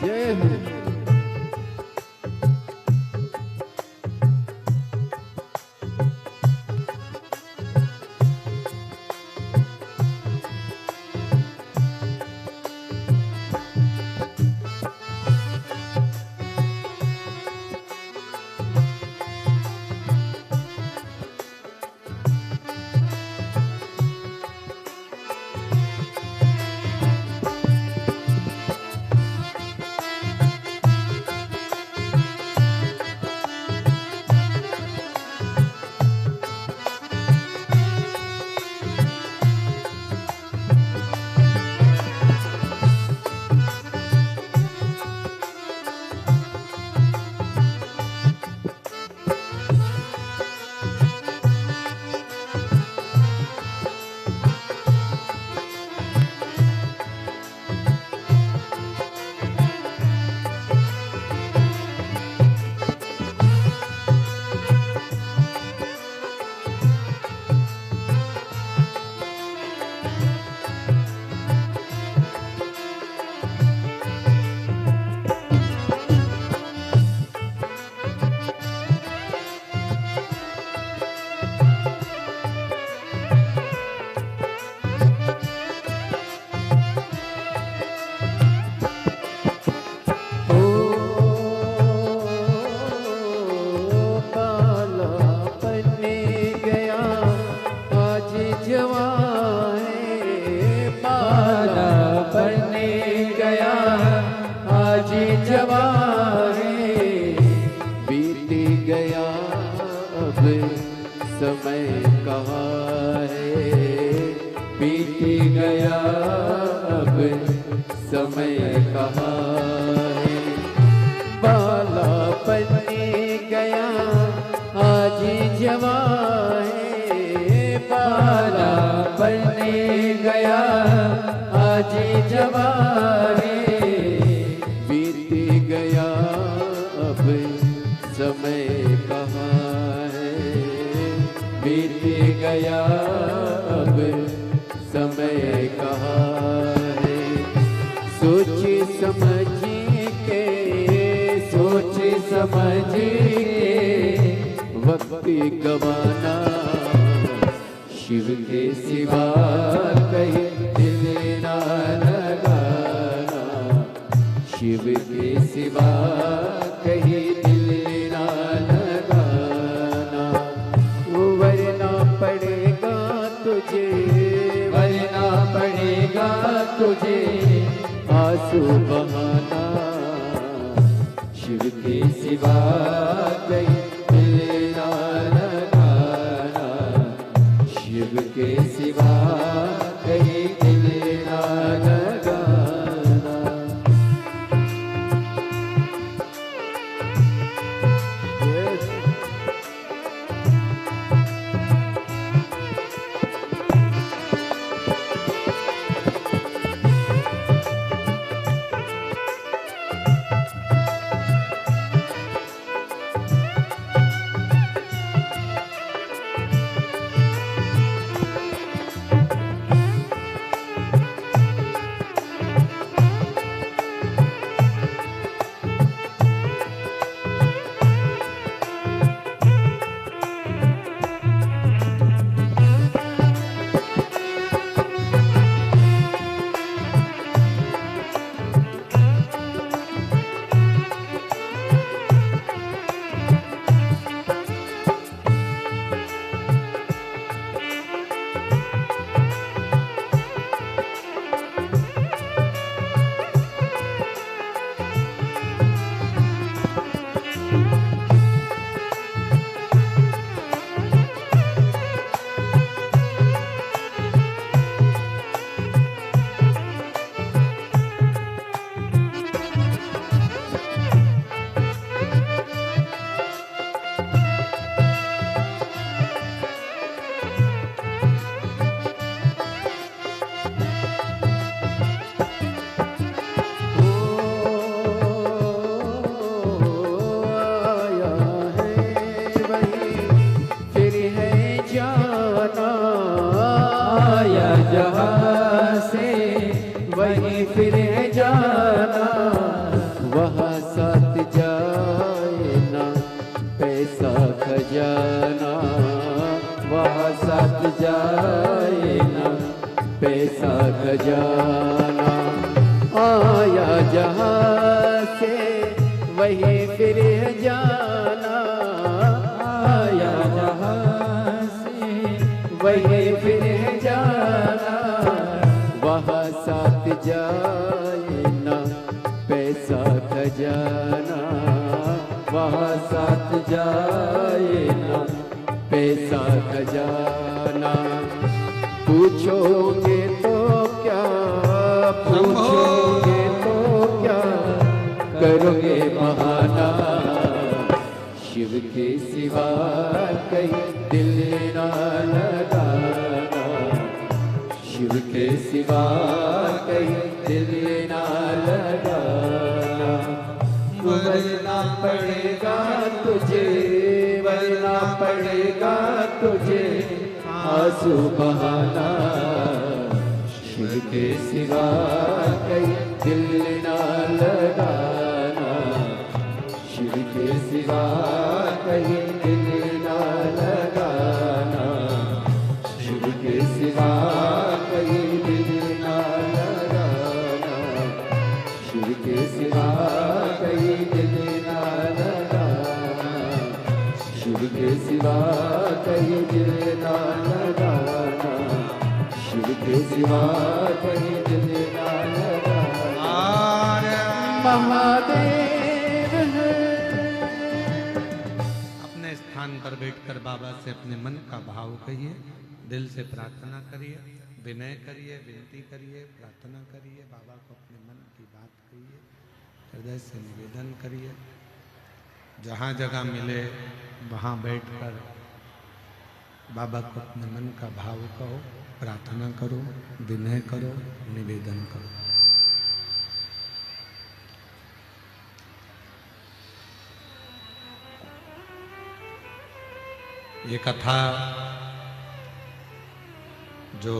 जय हो। समय कहाँ है, बीत गया अब समय कहाँ है। बालापन गया आज जवां है, बालापन गया आज जवां है। बीत गया अब समय कहाँ है, बीत गया अब समय कहाँ है। सोच समझ के, सोच समझ के वक्त गवाना, शिव के सिवा कहीं दिल ना लगाना, शिव के सिवा कहीं दिल ना लगाना। वरना पड़ेगा तुझे, वरना पड़ेगा तुझे आंसू बहाना, शिव के सिवा कहीं दिल ना लगाना, शिव के सिवा कहीं दिल ना लगाना। फिर जाना, वहाँ साथ जाए ना पैसा खजाना, वहाँ साथ जाए ना पैसा खजाना। आया जहाँ से वहीं फिर जाना, आया जहाँ से वहीं फिर जाना, वहाँ साथ जाए ना पैसा खजाना, वहाँ साथ जाए ना पैसा खजाना। पूछोगे तो क्या, पूछोगे तो क्या करोगे बहाना, शिव के सिवा कहीं दिल ना लगाना, शिव के सिवा कहीं दिल ना लगाना। वरना पड़ेगा तुझे, वरना पड़ेगा तुझे आंसू बहाना, शिव के सिवा कहीं दिल ना लगाना, शिव के सिवा कहीं दिल ना लगाना, शिव के सिवा कहीं दिल ना लगाना, शिव के सिवा कहीं दिल ना लगाना, शिव के सिवा कहीं दिल ना लगाना, शिव के सिवा कहीं दिल ना लगाना। महादेव है। अपने स्थान पर पर बैठकर बाबा से अपने मन का भाव कहिए, दिल से प्रार्थना करिए, विनय करिए, विनती करिए, प्रार्थना करिए, बाबा को अपने मन की बात कहिए, हृदय से निवेदन करिए। जहाँ जगह मिले वहाँ बैठकर बाबा को अपने मन का भाव कहो, प्रार्थना करो, विनय करो, निवेदन करो। ये कथा जो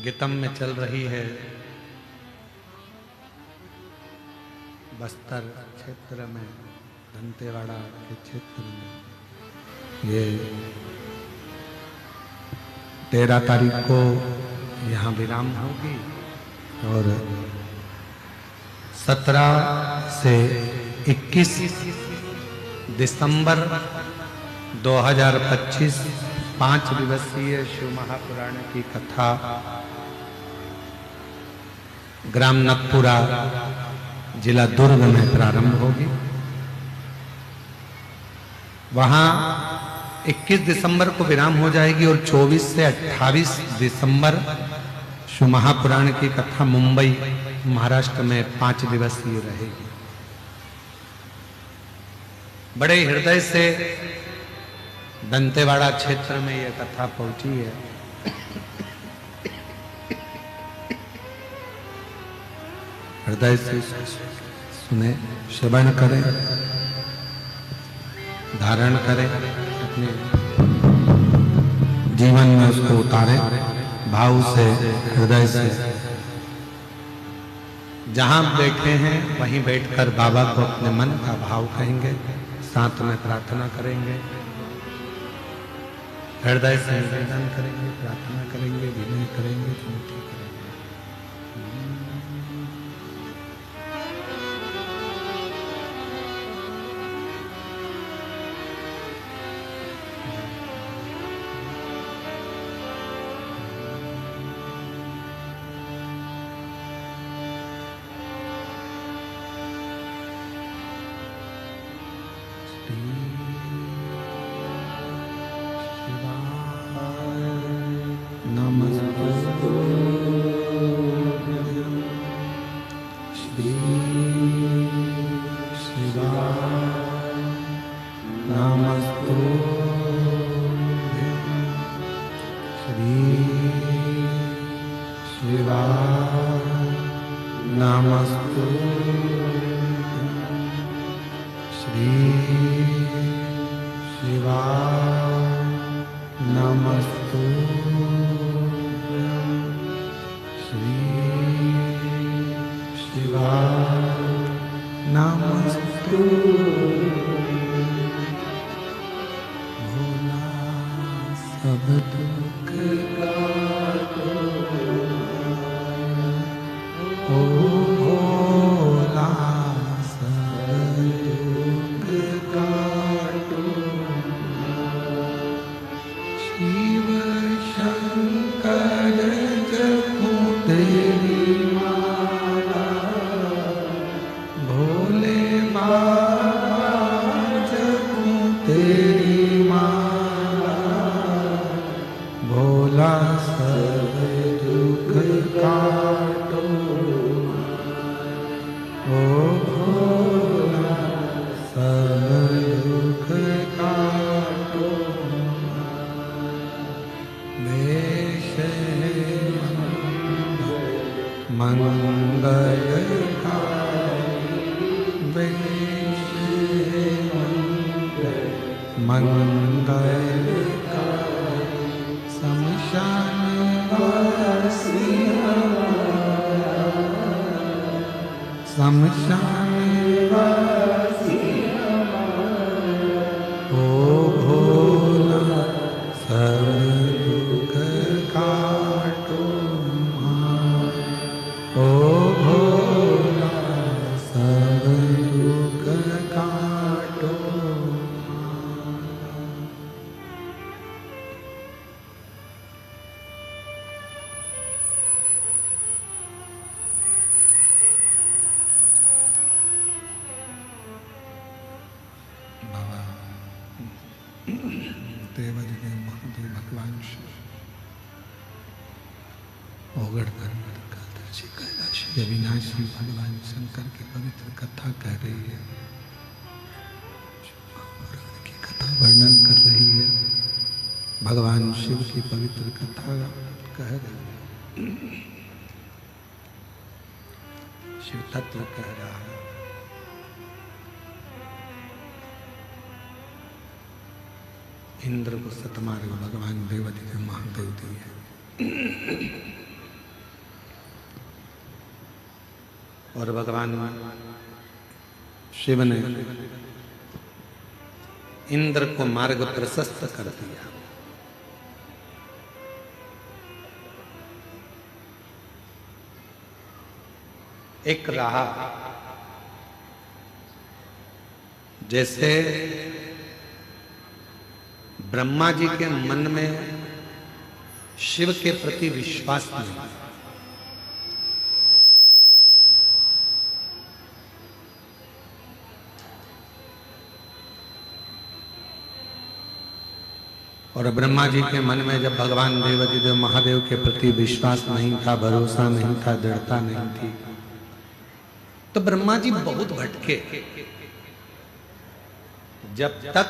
गीतम में चल रही है, बस्तर क्षेत्र में, दंतेवाड़ा के क्षेत्र में, ये 13 तारीख को यहाँ विराम होगी और 17 से 21 दिसंबर 2025 5 दिवसीय शिव महापुराण की कथा ग्राम नकपुरा जिला दुर्ग में प्रारंभ होगी। वहां 21 दिसंबर को विराम हो जाएगी और 24 से 28 दिसंबर शिव महापुराण की कथा मुंबई महाराष्ट्र में 5 दिवसीय रहेगी। बड़े हृदय से दंतेवाड़ा क्षेत्र में यह कथा पहुंची है। हृदय से सुने, श्रवण करें, धारण करें, अपने जीवन में उसको उतारें, भाव से, हृदय से। जहां बैठे हैं वहीं बैठकर बाबा को अपने मन का भाव कहेंगे, साथ में प्रार्थना करेंगे, हृदय से निवेदन करेंगे, प्रार्थना करेंगे, विनय करेंगे, विनती करेंगे। देवादिदेव महादेव भगवान शिव ओगढ़ कालदर्शी कैलाशी अविनाशी भगवान शंकर की पवित्र कथा कह रही है, की कथा वर्णन कर रही है, भगवान शिव की पवित्र कथा कह रही है, शिव तत्व कह रहा है। इंद्र को सतमार्ग भगवान देवादिदेव महादेव दिए। और भगवान शिव ने इंद्र को मार्ग प्रशस्त कर दिया। एक रहा जैसे ब्रह्मा जी के मन में शिव के प्रति विश्वास नहीं, और ब्रह्मा जी के मन में जब भगवान देवादिदेव महादेव के प्रति विश्वास नहीं था, भरोसा नहीं था, दृढ़ता नहीं थी, तो ब्रह्मा जी बहुत भटके। जब तक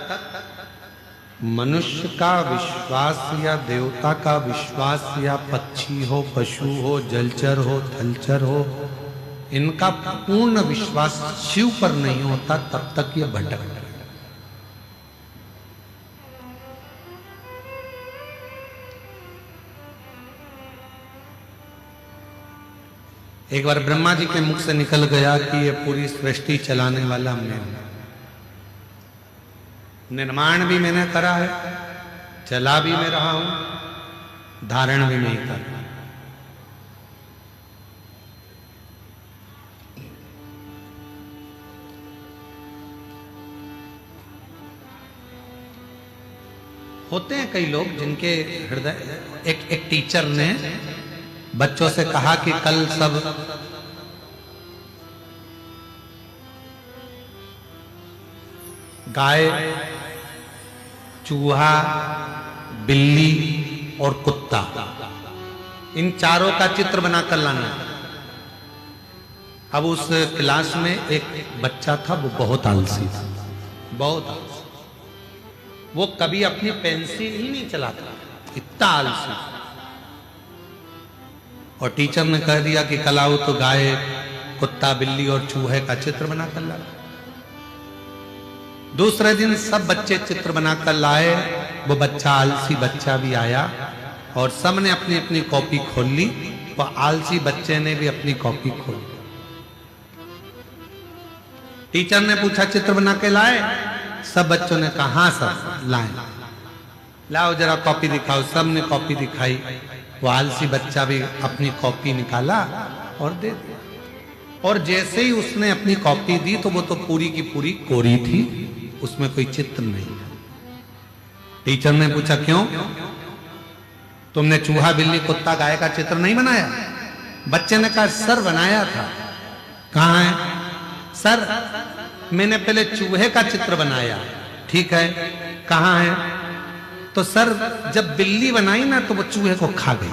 मनुष्य का विश्वास या देवता का विश्वास या पक्षी हो, पशु हो, जलचर हो, थलचर हो, इनका पूर्ण विश्वास शिव पर नहीं होता, तब तक ये भटक रहे। एक बार ब्रह्मा जी के मुख से निकल गया कि ये पूरी सृष्टि चलाने वाला मैं हूं, निर्माण भी मैंने करा है, चला भी मैं रहा हूं, धारण भी नहीं कर रहा। होते हैं कई लोग जिनके हृदय, एक टीचर ने बच्चों से कहा कि कल सब गाय, चूहा, बिल्ली और कुत्ता, इन चारों का चित्र बनाकर लाना। अब उस क्लास में एक बच्चा था, वो बहुत आलसी था, बहुत आलसी, वो कभी अपनी पेंसिल ही नहीं चलाता, इतना आलसी। और टीचर ने कह दिया कि कल आओ तो गाय, कुत्ता, बिल्ली और चूहे का चित्र बनाकर ला। दूसरे दिन सब बच्चे चित्र बनाकर लाए, वो बच्चा आलसी बच्चा भी आया और सबने अपनी अपनी कॉपी खोल ली। वो आलसी बच्चे ने भी अपनी कॉपी खोल ली। टीचर ने पूछा चित्र बना के लाए? सब बच्चों ने कहा हाँ सर लाए। लाओ जरा कॉपी दिखाओ। सबने कॉपी दिखाई। वो आलसी बच्चा भी अपनी कॉपी निकाला और दे दिया। और जैसे ही उसने अपनी कॉपी दी तो वो तो पूरी की पूरी कोरी थी, उसमें कोई चित्र नहीं। टीचर ने पूछा क्यों? तुमने चूहा, बिल्ली, कुत्ता, गाय का चित्र नहीं बनाया? बच्चे ने कहा सर बनाया था। कहाँ है? सर मैंने पहले चूहे का चित्र बनाया। ठीक है, कहाँ है? तो सर जब बिल्ली बनाई ना तो वो चूहे को खा गई।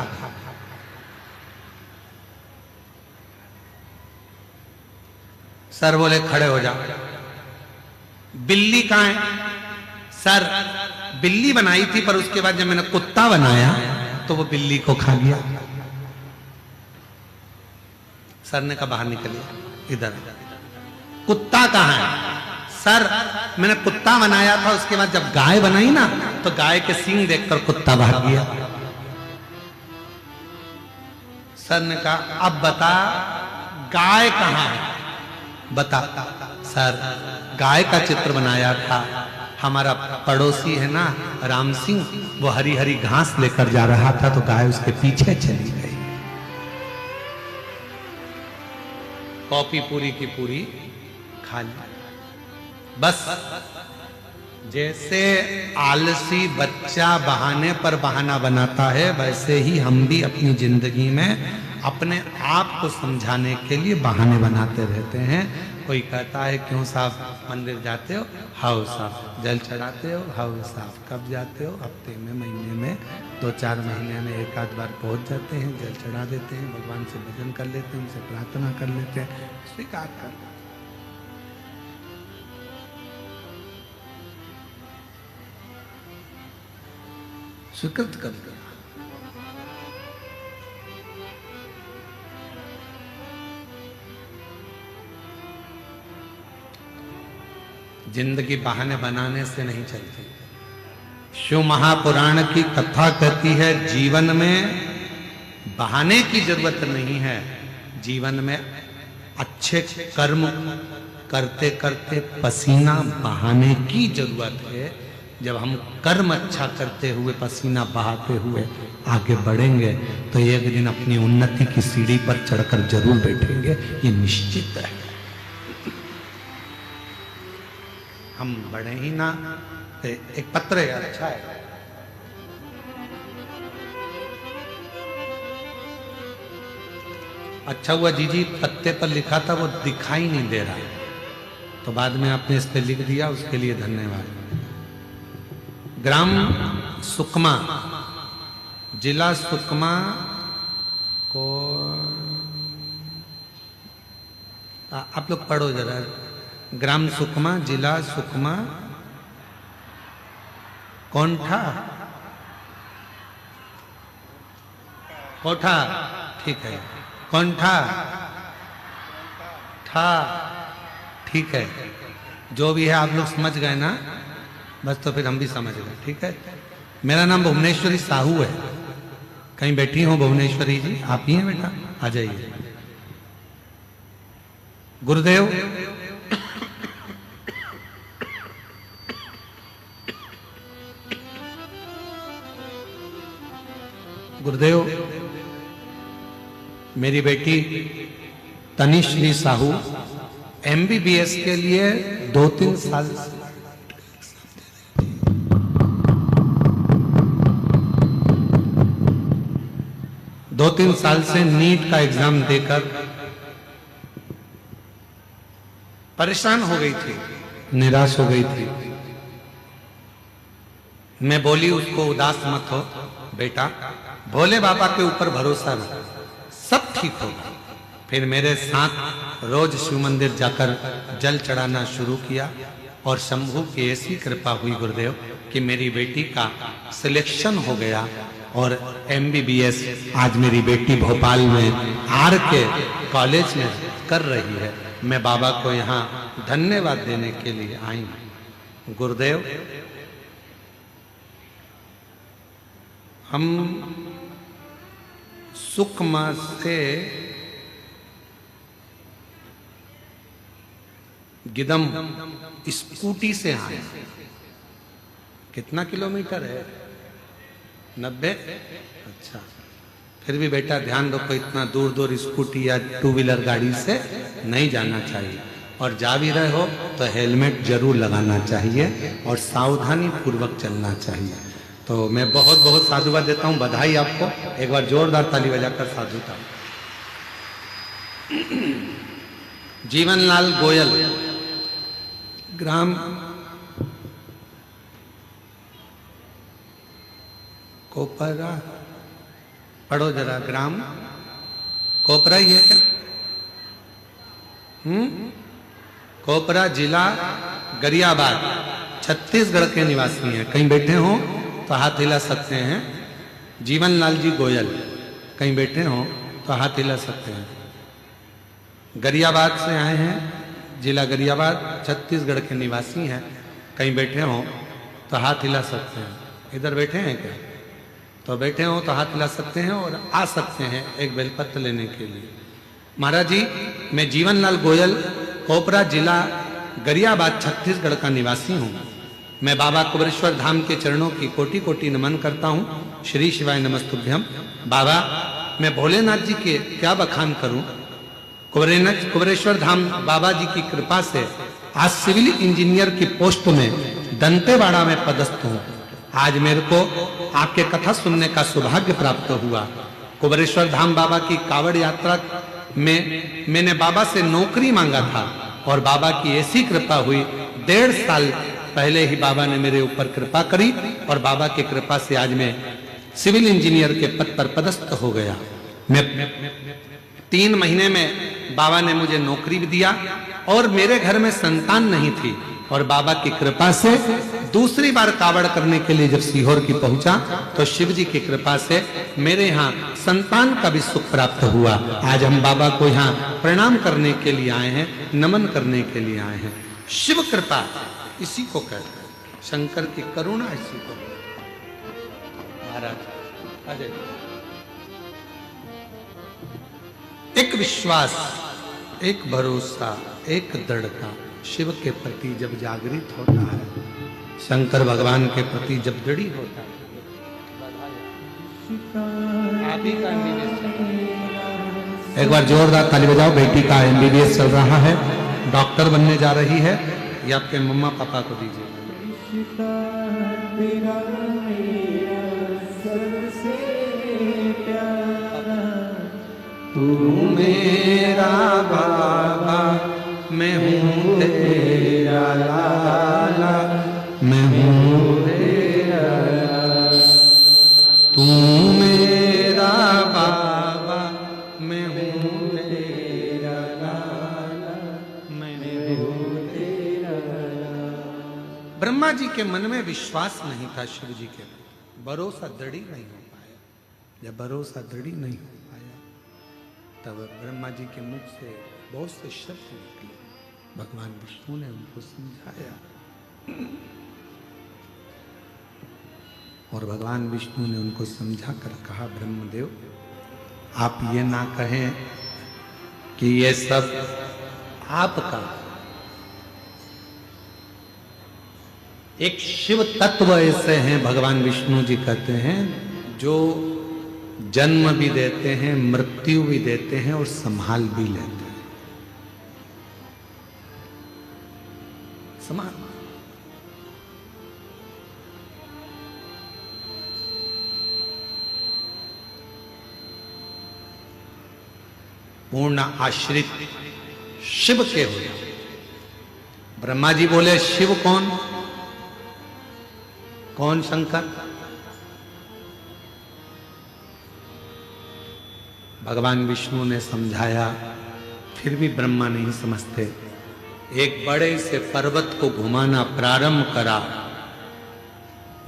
सर बोले खड़े हो जाओ। बिल्ली कहाँ है? सर बिल्ली बनाई थी पर उसके बाद जब मैंने कुत्ता बनाया तो वो बिल्ली को खा गया। सर ने कहा बाहर निकलिए, इधर। कुत्ता कहाँ है? सर मैंने कुत्ता बनाया था, उसके बाद जब गाय बनाई ना तो गाय के सींग देखकर कुत्ता भाग गया। सर ने कहा अब बता गाय कहाँ है? बता। सर गाय का चित्र बनाया था, हमारा पड़ोसी है ना राम सिंह, वो हरी हरी घास लेकर जा रहा था तो गाय उसके पीछे चली गई। कॉपी पूरी की पूरी खाली। बस जैसे आलसी बच्चा बहाने पर बहाना बनाता है, वैसे ही हम भी अपनी जिंदगी में अपने आप को समझाने के लिए बहाने बनाते रहते हैं। कोई कहता है क्यों साहब मंदिर जाते हो? हाउ साहब। जल चढ़ाते हो? हाउ साहब। कब जाते हो? हफ्ते में, महीने में, 2-4 महीने में एक आध बार पहुंच जाते हैं, जल चढ़ा देते हैं, भगवान से भजन कर लेते हैं, उनसे प्रार्थना कर लेते हैं, स्वीकार कर लेते हैं। स्वीकृत कर दिया। जिंदगी बहाने बनाने से नहीं चलती। शिव महापुराण की कथा कहती है जीवन में बहाने की जरूरत नहीं है, जीवन में अच्छे कर्म करते करते पसीना बहाने की जरूरत है। जब हम कर्म अच्छा करते हुए पसीना बहाते हुए आगे बढ़ेंगे तो एक दिन अपनी उन्नति की सीढ़ी पर चढ़कर जरूर बैठेंगे, ये निश्चित है। हम बढ़े ही ना। एक पत्र है, अच्छा है। अच्छा हुआ जीजी पत्ते पर लिखा था वो दिखाई नहीं दे रहा, तो बाद में आपने इस पे लिख दिया, उसके लिए धन्यवाद। ग्राम सुकमा, जिला सुकमा को आप लोग पढ़ो जरा। ग्राम सुकमा, जिला सुकमा, कोंठा, कोठा, ठीक है, कोंठा, ठा, ठीक है। जो भी है आप लोग समझ गए ना, बस तो फिर हम भी समझ गए, ठीक है। मेरा नाम भुवनेश्वरी साहू है। कहीं बैठी हो भुवनेश्वरी जी? आप ही हैं बेटा, आ जाइए। गुरुदेव गुरुदेव, मेरी बेटी तनिश्री साहू MBBS के लिए 2-3 साल 2-3 साल से नीट का एग्जाम देकर परेशान हो गई थी, निराश हो गई थी। मैं बोली उसको उदास मत हो बेटा, भोले बाबा के ऊपर भरोसा रखो, सब ठीक होगा। फिर मेरे साथ रोज शिव मंदिर जाकर जल चढ़ाना शुरू किया और शंभू की ऐसी कृपा हुई गुरुदेव कि मेरी बेटी का सिलेक्शन हो गया और MBBS आज मेरी बेटी भोपाल में RK कॉलेज में कर रही है। मैं बाबा को यहाँ धन्यवाद देने के लिए आई हूँ। गुरुदेव, हम सुकमा से गिदम स्कूटी से आए। कितना किलोमीटर है? 90? अच्छा, फिर भी बेटा ध्यान रखो, इतना दूर दूर स्कूटी या 2 व्हीलर गाड़ी से नहीं जाना चाहिए, और जा भी रहे हो तो हेलमेट जरूर लगाना चाहिए और सावधानी पूर्वक चलना चाहिए। तो मैं बहुत बहुत साधुवाद देता हूं, बधाई आपको। एक बार जोरदार ताली बजाकर साधुता। जीवनलाल गोयल, ग्राम कोपरा, पढ़ो जरा। ग्राम कोपरा ही है क्या? कोपरा, जिला गरियाबाद, छत्तीसगढ़ के निवासी हैं। कहीं बैठे हो तो हाथ हिला सकते हैं। जीवनलाल जी गोयल, कहीं बैठे हो तो हाथ हिला सकते हैं। गरियाबाद से आए हैं, जिला गरियाबाद, छत्तीसगढ़ के निवासी हैं। कहीं बैठे हो तो हाथ हिला सकते हैं। इधर बैठे हैं क्या? तो बैठे हो तो हाथ हिला सकते हैं और आ सकते हैं एक बेलपत्र लेने के लिए। महाराज जी, मैं जीवनलाल गोयल, कोपरा, जिला गरियाबाद, छत्तीसगढ़ का निवासी हूँ। मैं बाबा कुबेरेश्वर धाम के चरणों की कोटि कोटि नमन करता हूँ। श्री शिवाय नमस्तुभ्यम। बाबा, मैं भोलेनाथ जी के क्या बखान करूं। कुबेरेश्वर धाम बाबा जी की कृपा से आज सिविल इंजीनियर की पोस्ट में दंतेवाड़ा में पदस्थ हूं। आज मेरे को आपके कथा सुनने का सौभाग्य प्राप्त हुआ। कुबेरेश्वर धाम बाबा की कावड़ यात्रा में मैंने बाबा से नौकरी मांगा था, और बाबा की ऐसी कृपा हुई, 1.5 साल पहले ही बाबा ने मेरे ऊपर कृपा करी और बाबा की कृपा से आज मैं सिविल इंजीनियर के पद पर पदस्थ हो गया। मैं 3 महीने में बाबा ने मुझे नौकरी भी दिया और मेरे घर में संतान नहीं थी और बाबा की कृपा से दूसरी बार कावड़ करने के लिए जब सीहोर की पहुंचा तो शिव जी की कृपा से मेरे यहाँ संतान का भी सुख प्राप्त हुआ। आज हम बाबा को यहाँ प्रणाम करने के लिए आए हैं, नमन करने के लिए आए हैं। शिव कृपा इसी को कहते हैं, शंकर की करुणा इसी को। महाराज आ जाइए। एक विश्वास, एक भरोसा, एक दृढ़ता शिव के प्रति जब जागृत होता है, शंकर भगवान के प्रति जब दृढ़ी होता है, आप ही का MBBS। एक बार जोरदार ताली बजाओ। बेटी का MBBS चल रहा है, डॉक्टर बनने जा रही है। ये आपके मम्मा पापा को दीजिए। तू मेरा बाबा, मैं हूँ तेरा लाला, मैं हूँ तेरा। तू मेरा बाबा, मैं हूँ तेरा लाला, मैं हूँ तेरा। ब्रह्मा जी के मन में विश्वास नहीं था शिव जी के, भरोसा दृढ़ नहीं हो पाया। जब भरोसा दृढ़ नहीं हो पाया तब ब्रह्मा जी के मुख से बहुत से शब्द निकले। भगवान विष्णु ने उनको समझाया और भगवान विष्णु ने उनको समझा कर कहा, ब्रह्मदेव आप ये ना कहें कि ये सब आपका। एक शिव तत्व ऐसे हैं, भगवान विष्णु जी कहते हैं, जो जन्म भी देते हैं, मृत्यु भी देते हैं और संभाल भी लेते हैं। संभाल। पूर्ण आश्रित शिव के हो। ब्रह्मा जी बोले शिव कौन? कौन शंकर? भगवान विष्णु ने समझाया, फिर भी ब्रह्मा नहीं समझते। एक बड़े से पर्वत को घुमाना प्रारंभ करा।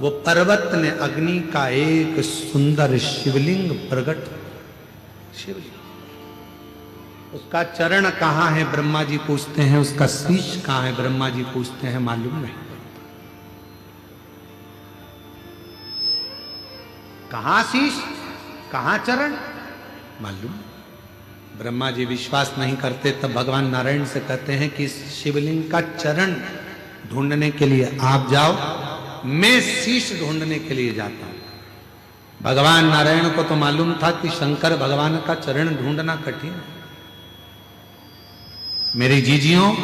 वो पर्वत ने अग्नि का एक सुंदर शिवलिंग प्रकट। शिवलिंग, उसका चरण कहां है ब्रह्मा जी पूछते हैं, उसका शीश कहां है ब्रह्मा जी पूछते हैं, मालूम नहीं। कहां शीश, कहां चरण, मालूम। ब्रह्मा जी विश्वास नहीं करते, तब भगवान नारायण से कहते हैं कि शिवलिंग का चरण ढूंढने के लिए आप जाओ, मैं शीश ढूंढने के लिए जाता हूं। भगवान नारायण को तो मालूम था कि शंकर भगवान का चरण ढूंढना कठिन है। मेरी जीजियों,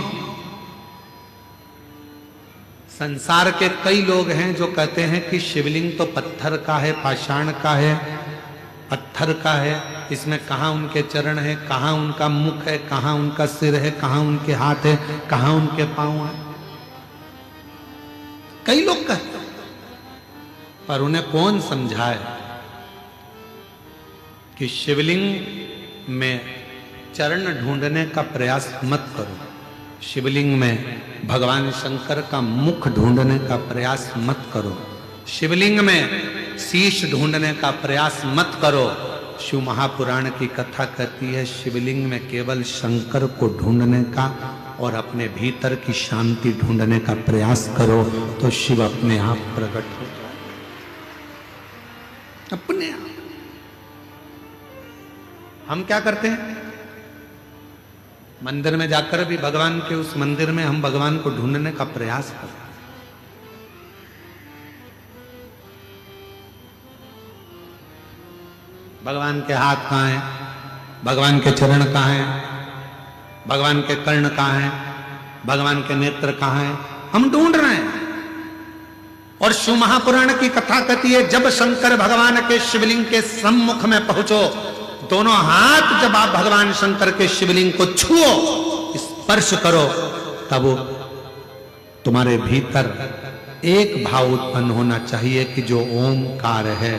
संसार के कई लोग हैं जो कहते हैं कि शिवलिंग तो पत्थर का है, पाषाण का है, पत्थर का है, इसमें कहां उनके चरण है, कहां उनका मुख है, कहां उनका सिर है, कहां उनके हाथ है, कहां उनके पांव है। कई लोग कहते हैं, पर उन्हें कौन समझाए कि शिवलिंग में चरण ढूंढने का प्रयास मत करो, शिवलिंग में भगवान शंकर का मुख ढूंढने का प्रयास मत करो, शिवलिंग में शीश ढूंढने का प्रयास मत करो। शिव महापुराण की कथा कहती है, शिवलिंग में केवल शंकर को ढूंढने का और अपने भीतर की शांति ढूंढने का प्रयास करो तो शिव अपने आप प्रकट हो जाए, अपने आप। हम क्या करते हैं, मंदिर में जाकर भी भगवान के उस मंदिर में हम भगवान को ढूंढने का प्रयास करते हैं। भगवान के हाथ कहाँ हैं, भगवान के चरण कहाँ हैं, भगवान के कर्ण कहाँ हैं, भगवान के नेत्र कहाँ हैं, हम ढूंढ रहे हैं। और शिव महापुराण की कथा कहती है, जब शंकर भगवान के शिवलिंग के सम्मुख में पहुंचो, दोनों हाथ जब आप भगवान शंकर के शिवलिंग को छुओ, स्पर्श करो, तब वो तुम्हारे भीतर एक भाव उत्पन्न होना चाहिए कि जो ओमकार है,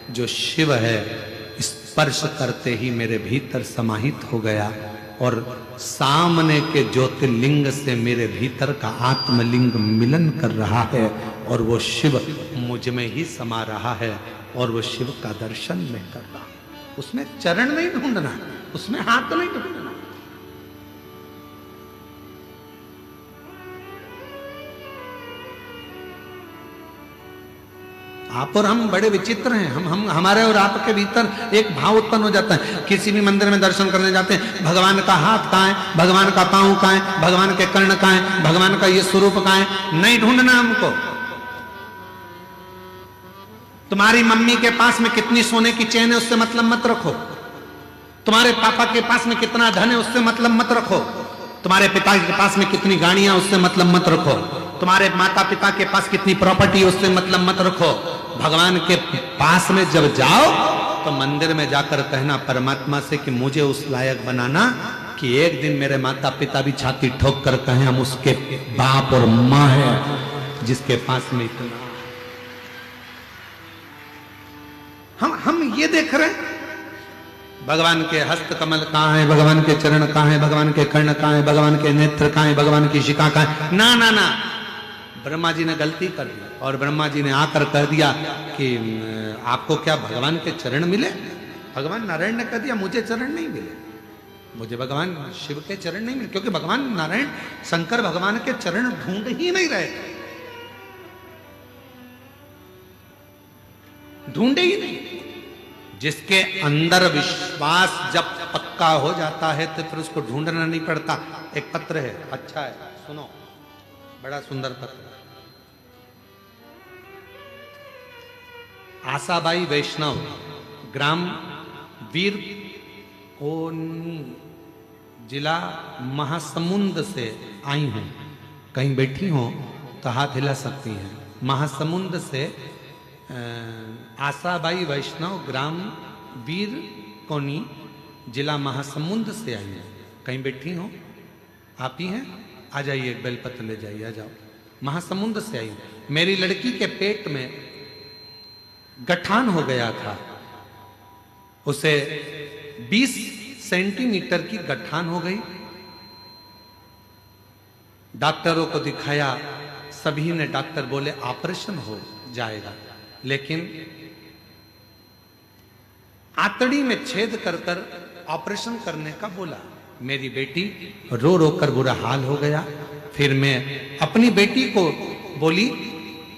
जो शिव है, स्पर्श करते ही मेरे भीतर समाहित हो गया और सामने के ज्योतिर्लिंग से मेरे भीतर का आत्मलिंग मिलन कर रहा है और वो शिव मुझ में ही समा रहा है और वो शिव का दर्शन मैं कर रहा हूं। उसमें चरण नहीं ढूंढना, उसमें हाथ नहीं ढूंढना। आप और हम बड़े विचित्र हैं। हम हमारे और आपके भीतर एक भाव उत्पन्न हो जाता है। किसी भी मंदिर में दर्शन करने जाते हैं, भगवान का हाथ कहाँ है, भगवान का पांव कहाँ है, भगवान के कर्ण कहाँ है, भगवान का ये स्वरूप कहाँ है, नहीं ढूंढना हमको। तुम्हारी मम्मी के पास में कितनी सोने की चेन है उससे मतलब मत रखो। तुम्हारे पापा के पास में कितना धन है उससे मतलब मत रखो। तुम्हारे पिता के पास में कितनी गाड़ियां उससे मतलब मत रखो। तुम्हारे माता पिता के पास कितनी प्रॉपर्टी उससे मतलब मत रखो। भगवान के पास में जब जाओ तो मंदिर में जाकर कहना परमात्मा से कि मुझे उस लायक बनाना कि एक दिन मेरे माता पिता भी छाती ठोक कर कहें हम उसके बाप और माँ है जिसके पास में इतना। हम ये देख रहे हैं भगवान के हस्त कमल कहाँ है, भगवान के चरण कहाँ है, भगवान के कर्ण कहाँ है, भगवान के नेत्र कहाँ है, भगवान की शिखा कहाँ है। ना ना ना, ब्रह्मा जी ने गलती कर दी और ब्रह्मा जी ने आकर कह दिया कि आपको क्या भगवान के चरण मिले। भगवान नारायण ने कह दिया मुझे चरण नहीं मिले, मुझे भगवान शिव के चरण नहीं मिले, क्योंकि भगवान नारायण शंकर भगवान के चरण ढूंढ ही नहीं रहे थे, ढूंढे ही नहीं। जिसके अंदर विश्वास जब पक्का हो जाता है तो फिर उसको ढूंढना नहीं पड़ता। एक पत्र है, अच्छा है, सुनो, बड़ा सुंदर पत्र। आशाबाई वैष्णव ग्राम वीर कोनी जिला महासमुंद से आई हूं। कहीं बैठी हो तो हाथ हिला सकती हैं। महासमुंद से आशाबाई वैष्णव ग्राम वीर कोनी जिला महासमुंद से आई है। कहीं बैठी हो, आप ही हैं, आ जाइए, एक बेलपत्र ले जाइए, आ जाओ। महासमुंद से आई। मेरी लड़की के पेट में गठान हो गया था, उसे 20 सेंटीमीटर की गठान हो गई। डॉक्टरों को दिखाया, सभी ने डॉक्टर बोले ऑपरेशन हो जाएगा, लेकिन आंतड़ी में छेद कर कर ऑपरेशन करने का बोला। मेरी बेटी रो रो कर बुरा हाल हो गया। फिर मैं अपनी बेटी को बोली,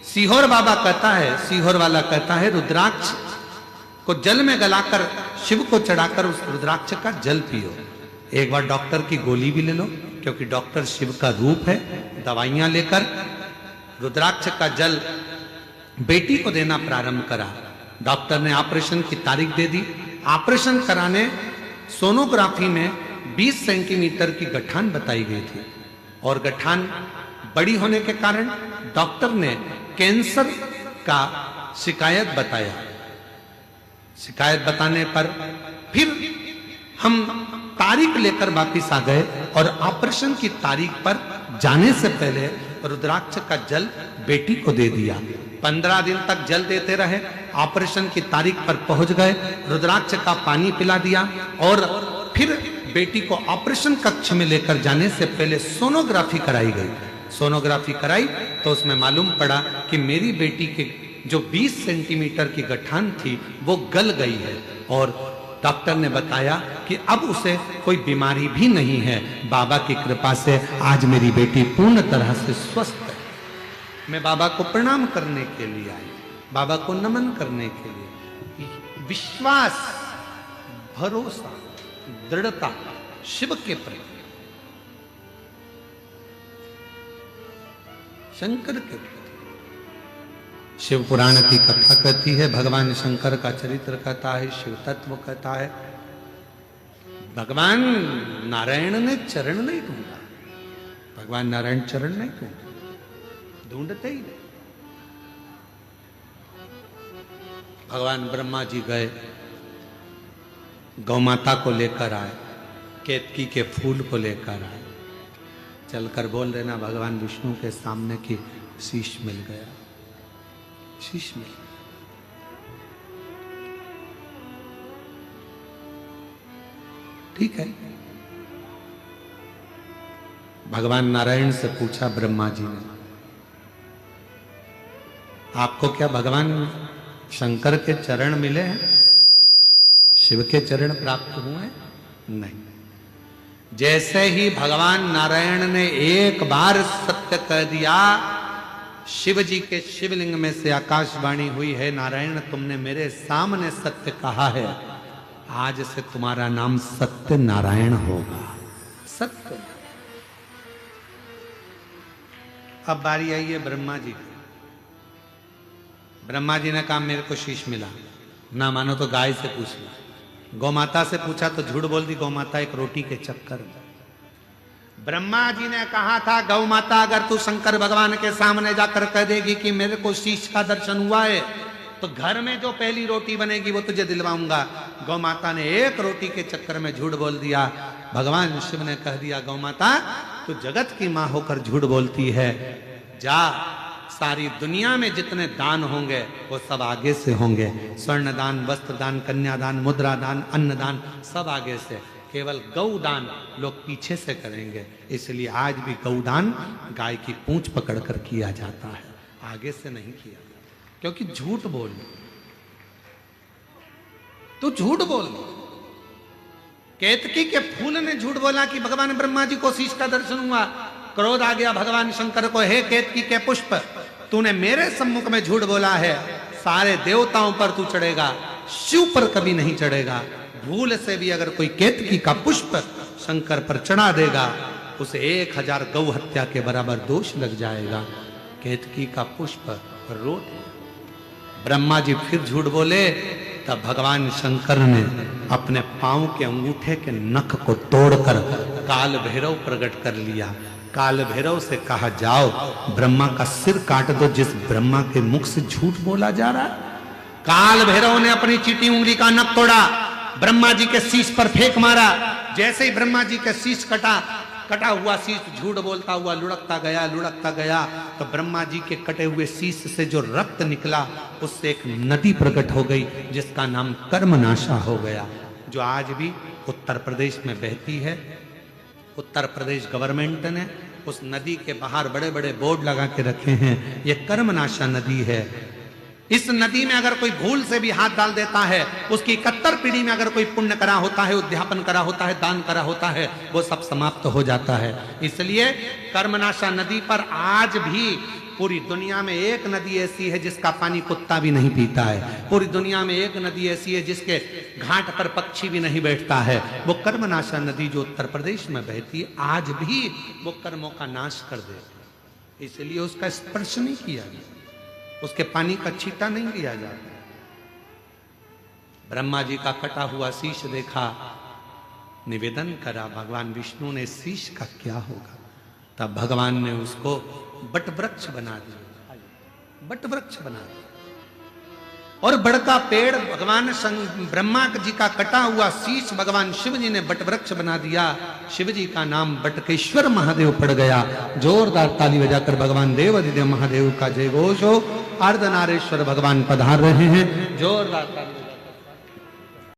सीहोर बाबा कहता है, सीहोर वाला कहता है रुद्राक्ष को जल में गलाकर शिव को चढ़ाकर उस रुद्राक्ष का जल पियो। एक बार डॉक्टर की गोली भी ले लो, क्योंकि डॉक्टर शिव का रूप है। दवाइयां लेकर रुद्राक्ष का जल बेटी को देना प्रारंभ करा। डॉक्टर ने ऑपरेशन की तारीख दे दी। ऑपरेशन कराने सोनोग्राफी में 20 सेंटीमीटर की गठान बताई गई थी और गठान बड़ी होने के कारण डॉक्टर ने कैंसर का शिकायत बताया। शिकायत बताने पर फिर हम तारीख लेकर वापिस आ गए और ऑपरेशन की तारीख पर जाने से पहले रुद्राक्ष का जल बेटी को दे दिया। 15 दिन तक जल देते रहे। ऑपरेशन की तारीख पर पहुंच गए, रुद्राक्ष का पानी पिला दिया और फिर बेटी को ऑपरेशन कक्ष में लेकर जाने से पहले सोनोग्राफी कराई गई। सोनोग्राफी कराई तो उसमें मालूम पड़ा कि मेरी बेटी के जो 20 सेंटीमीटर की गठान थी वो गल गई है और डॉक्टर ने बताया कि अब उसे कोई बीमारी भी नहीं है। बाबा की कृपा से आज मेरी बेटी पूर्ण तरह से स्वस्थ है। मैं बाबा को प्रणाम करने के लिए आई, बाबा को नमन करने के लिए। विश्वास, भरोसा, दृढ़ता शिव के प्रति, शंकर के प्रति। शिव पुराण की कथा कहती है, भगवान शंकर का चरित्र कहता है, शिव तत्व कहता है। भगवान नारायण ने चरण नहीं ढूंढा, भगवान नारायण चरण नहीं ढूंढा, ढूंढते ही नहीं। भगवान ब्रह्मा जी गए, गौ माता को लेकर आए, केतकी के फूल को लेकर आए, चलकर बोल देना भगवान विष्णु के सामने कि शीश मिल गया, शीश मिल गया। ठीक है। भगवान नारायण से पूछा ब्रह्मा जी ने, आपको क्या भगवान शंकर के चरण मिले हैं, शिव के चरण प्राप्त हुए हैं? नहीं। जैसे ही भगवान नारायण ने एक बार सत्य कह दिया, शिव जी के शिवलिंग में से आकाशवाणी हुई है, नारायण तुमने मेरे सामने सत्य कहा है, आज से तुम्हारा नाम सत्य नारायण होगा। सत्य। अब बारी आई है ब्रह्मा जी की। ब्रह्मा जी ने कहा मेरे को शीश मिला, ना मानो तो गाय से पूछ लो, गौ माता से पूछा तो झूठ बोल दी गौ माता एक रोटी के चक्कर में। ब्रह्मा जी ने कहा था गौ माता अगर तू शंकर भगवान के सामने जाकर कह देगी कि मेरे को शीश का दर्शन हुआ है तो घर में जो पहली रोटी बनेगी वो तुझे दिलवाऊंगा। गौ माता ने एक रोटी के चक्कर में झूठ बोल दिया। भगवान शिव ने कह दिया गौ माता तू जगत की मां होकर झूठ बोलती है, जा सारी दुनिया में जितने दान होंगे वो सब आगे से होंगे, स्वर्ण दान, वस्त्र दान, कन्यादान, मुद्रा दान, अन्नदान सब आगे से, केवल गौदान लोग पीछे से करेंगे। इसलिए आज भी गौदान गाय की पूंछ पकड़कर किया जाता है, आगे से नहीं किया, क्योंकि झूठ बोल तो झूठ बोल। केतकी के फूल ने झूठ बोला कि भगवान ब्रह्मा जी को शीश का दर्शन हुआ। क्रोध आ गया भगवान शंकर को, हे केतकी के पुष्प, तूने मेरे सम्मुख में झूठ बोला है, सारे देवताओं पर तू चढ़ेगा, शिव पर कभी नहीं चढ़ेगा। भूल से भी अगर कोई केतकी का पुष्प शंकर पर चढ़ा देगा उसे 1000 गौ हत्या के बराबर दोष लग जाएगा। केतकी का पुष्प रो। ब्रह्मा जी फिर झूठ बोले, तब भगवान शंकर ने अपने पांव के अंगूठे के नख को तोड़कर काल भैरव प्रकट कर लिया। काल भैरव से कहा जाओ ब्रह्मा का सिर काट दो जिस ब्रह्मा के मुख से झूठ बोला जा रहा है। काल भैरव ने अपनी चीटी उंगली का नख तोड़ा, ब्रह्मा जी के शीश पर फेंक मारा। जैसे ही ब्रह्मा जी का शीश कटा हुआ शीश झूठ बोलता हुआ लुढ़कता गया, तो ब्रह्मा जी के कटे हुए शीश से जो रक्त निकला उससे एक नदी प्रकट हो गई जिसका नाम कर्मनाशा हो गया, जो आज भी उत्तर प्रदेश में बहती है। उत्तर प्रदेश गवर्नमेंट ने उस नदी के बाहर बड़े बड़े बोर्ड लगा के रखे हैं, ये कर्मनाशा नदी है। इस नदी में अगर कोई भूल से भी हाथ डाल देता है, उसकी 71 पीढ़ी में अगर कोई पुण्य करा होता है, उद्यापन करा होता है, दान करा होता है, वो सब समाप्त हो जाता है। इसलिए कर्मनाशा नदी पर आज भी पूरी दुनिया में एक नदी ऐसी है जिसका पानी कुत्ता भी नहीं पीता है। पूरी दुनिया में एक नदी ऐसी है जिसके घाट पर पक्षी भी नहीं बैठता है, वो कर्मनाशा नदी जो उत्तर प्रदेश में बहती है, आज भी वो कर्मों का नाश कर देती है। इसलिए उसका स्पर्श नहीं किया गया, उसके पानी का छींटा नहीं लिया जाता। ब्रह्मा जी का कटा हुआ शीश देखा, निवेदन करा भगवान विष्णु ने शीश का क्या होगा। तब भगवान ने उसको बट वृक्ष बना दिया, बट वृक्ष बना दिया। और बड़का पेड़ भगवान ब्रह्मा जी का कटा हुआ शीश भगवान शिव जी ने बट वृक्ष बना दिया। शिव जी का नाम बटकेश्वर महादेव पड़ गया। जोरदार ताली बजाकर भगवान देवाधिदेव महादेव का जय घोष हो। अर्धनारेश्वर भगवान पधार रहे हैं, जोरदार ताली।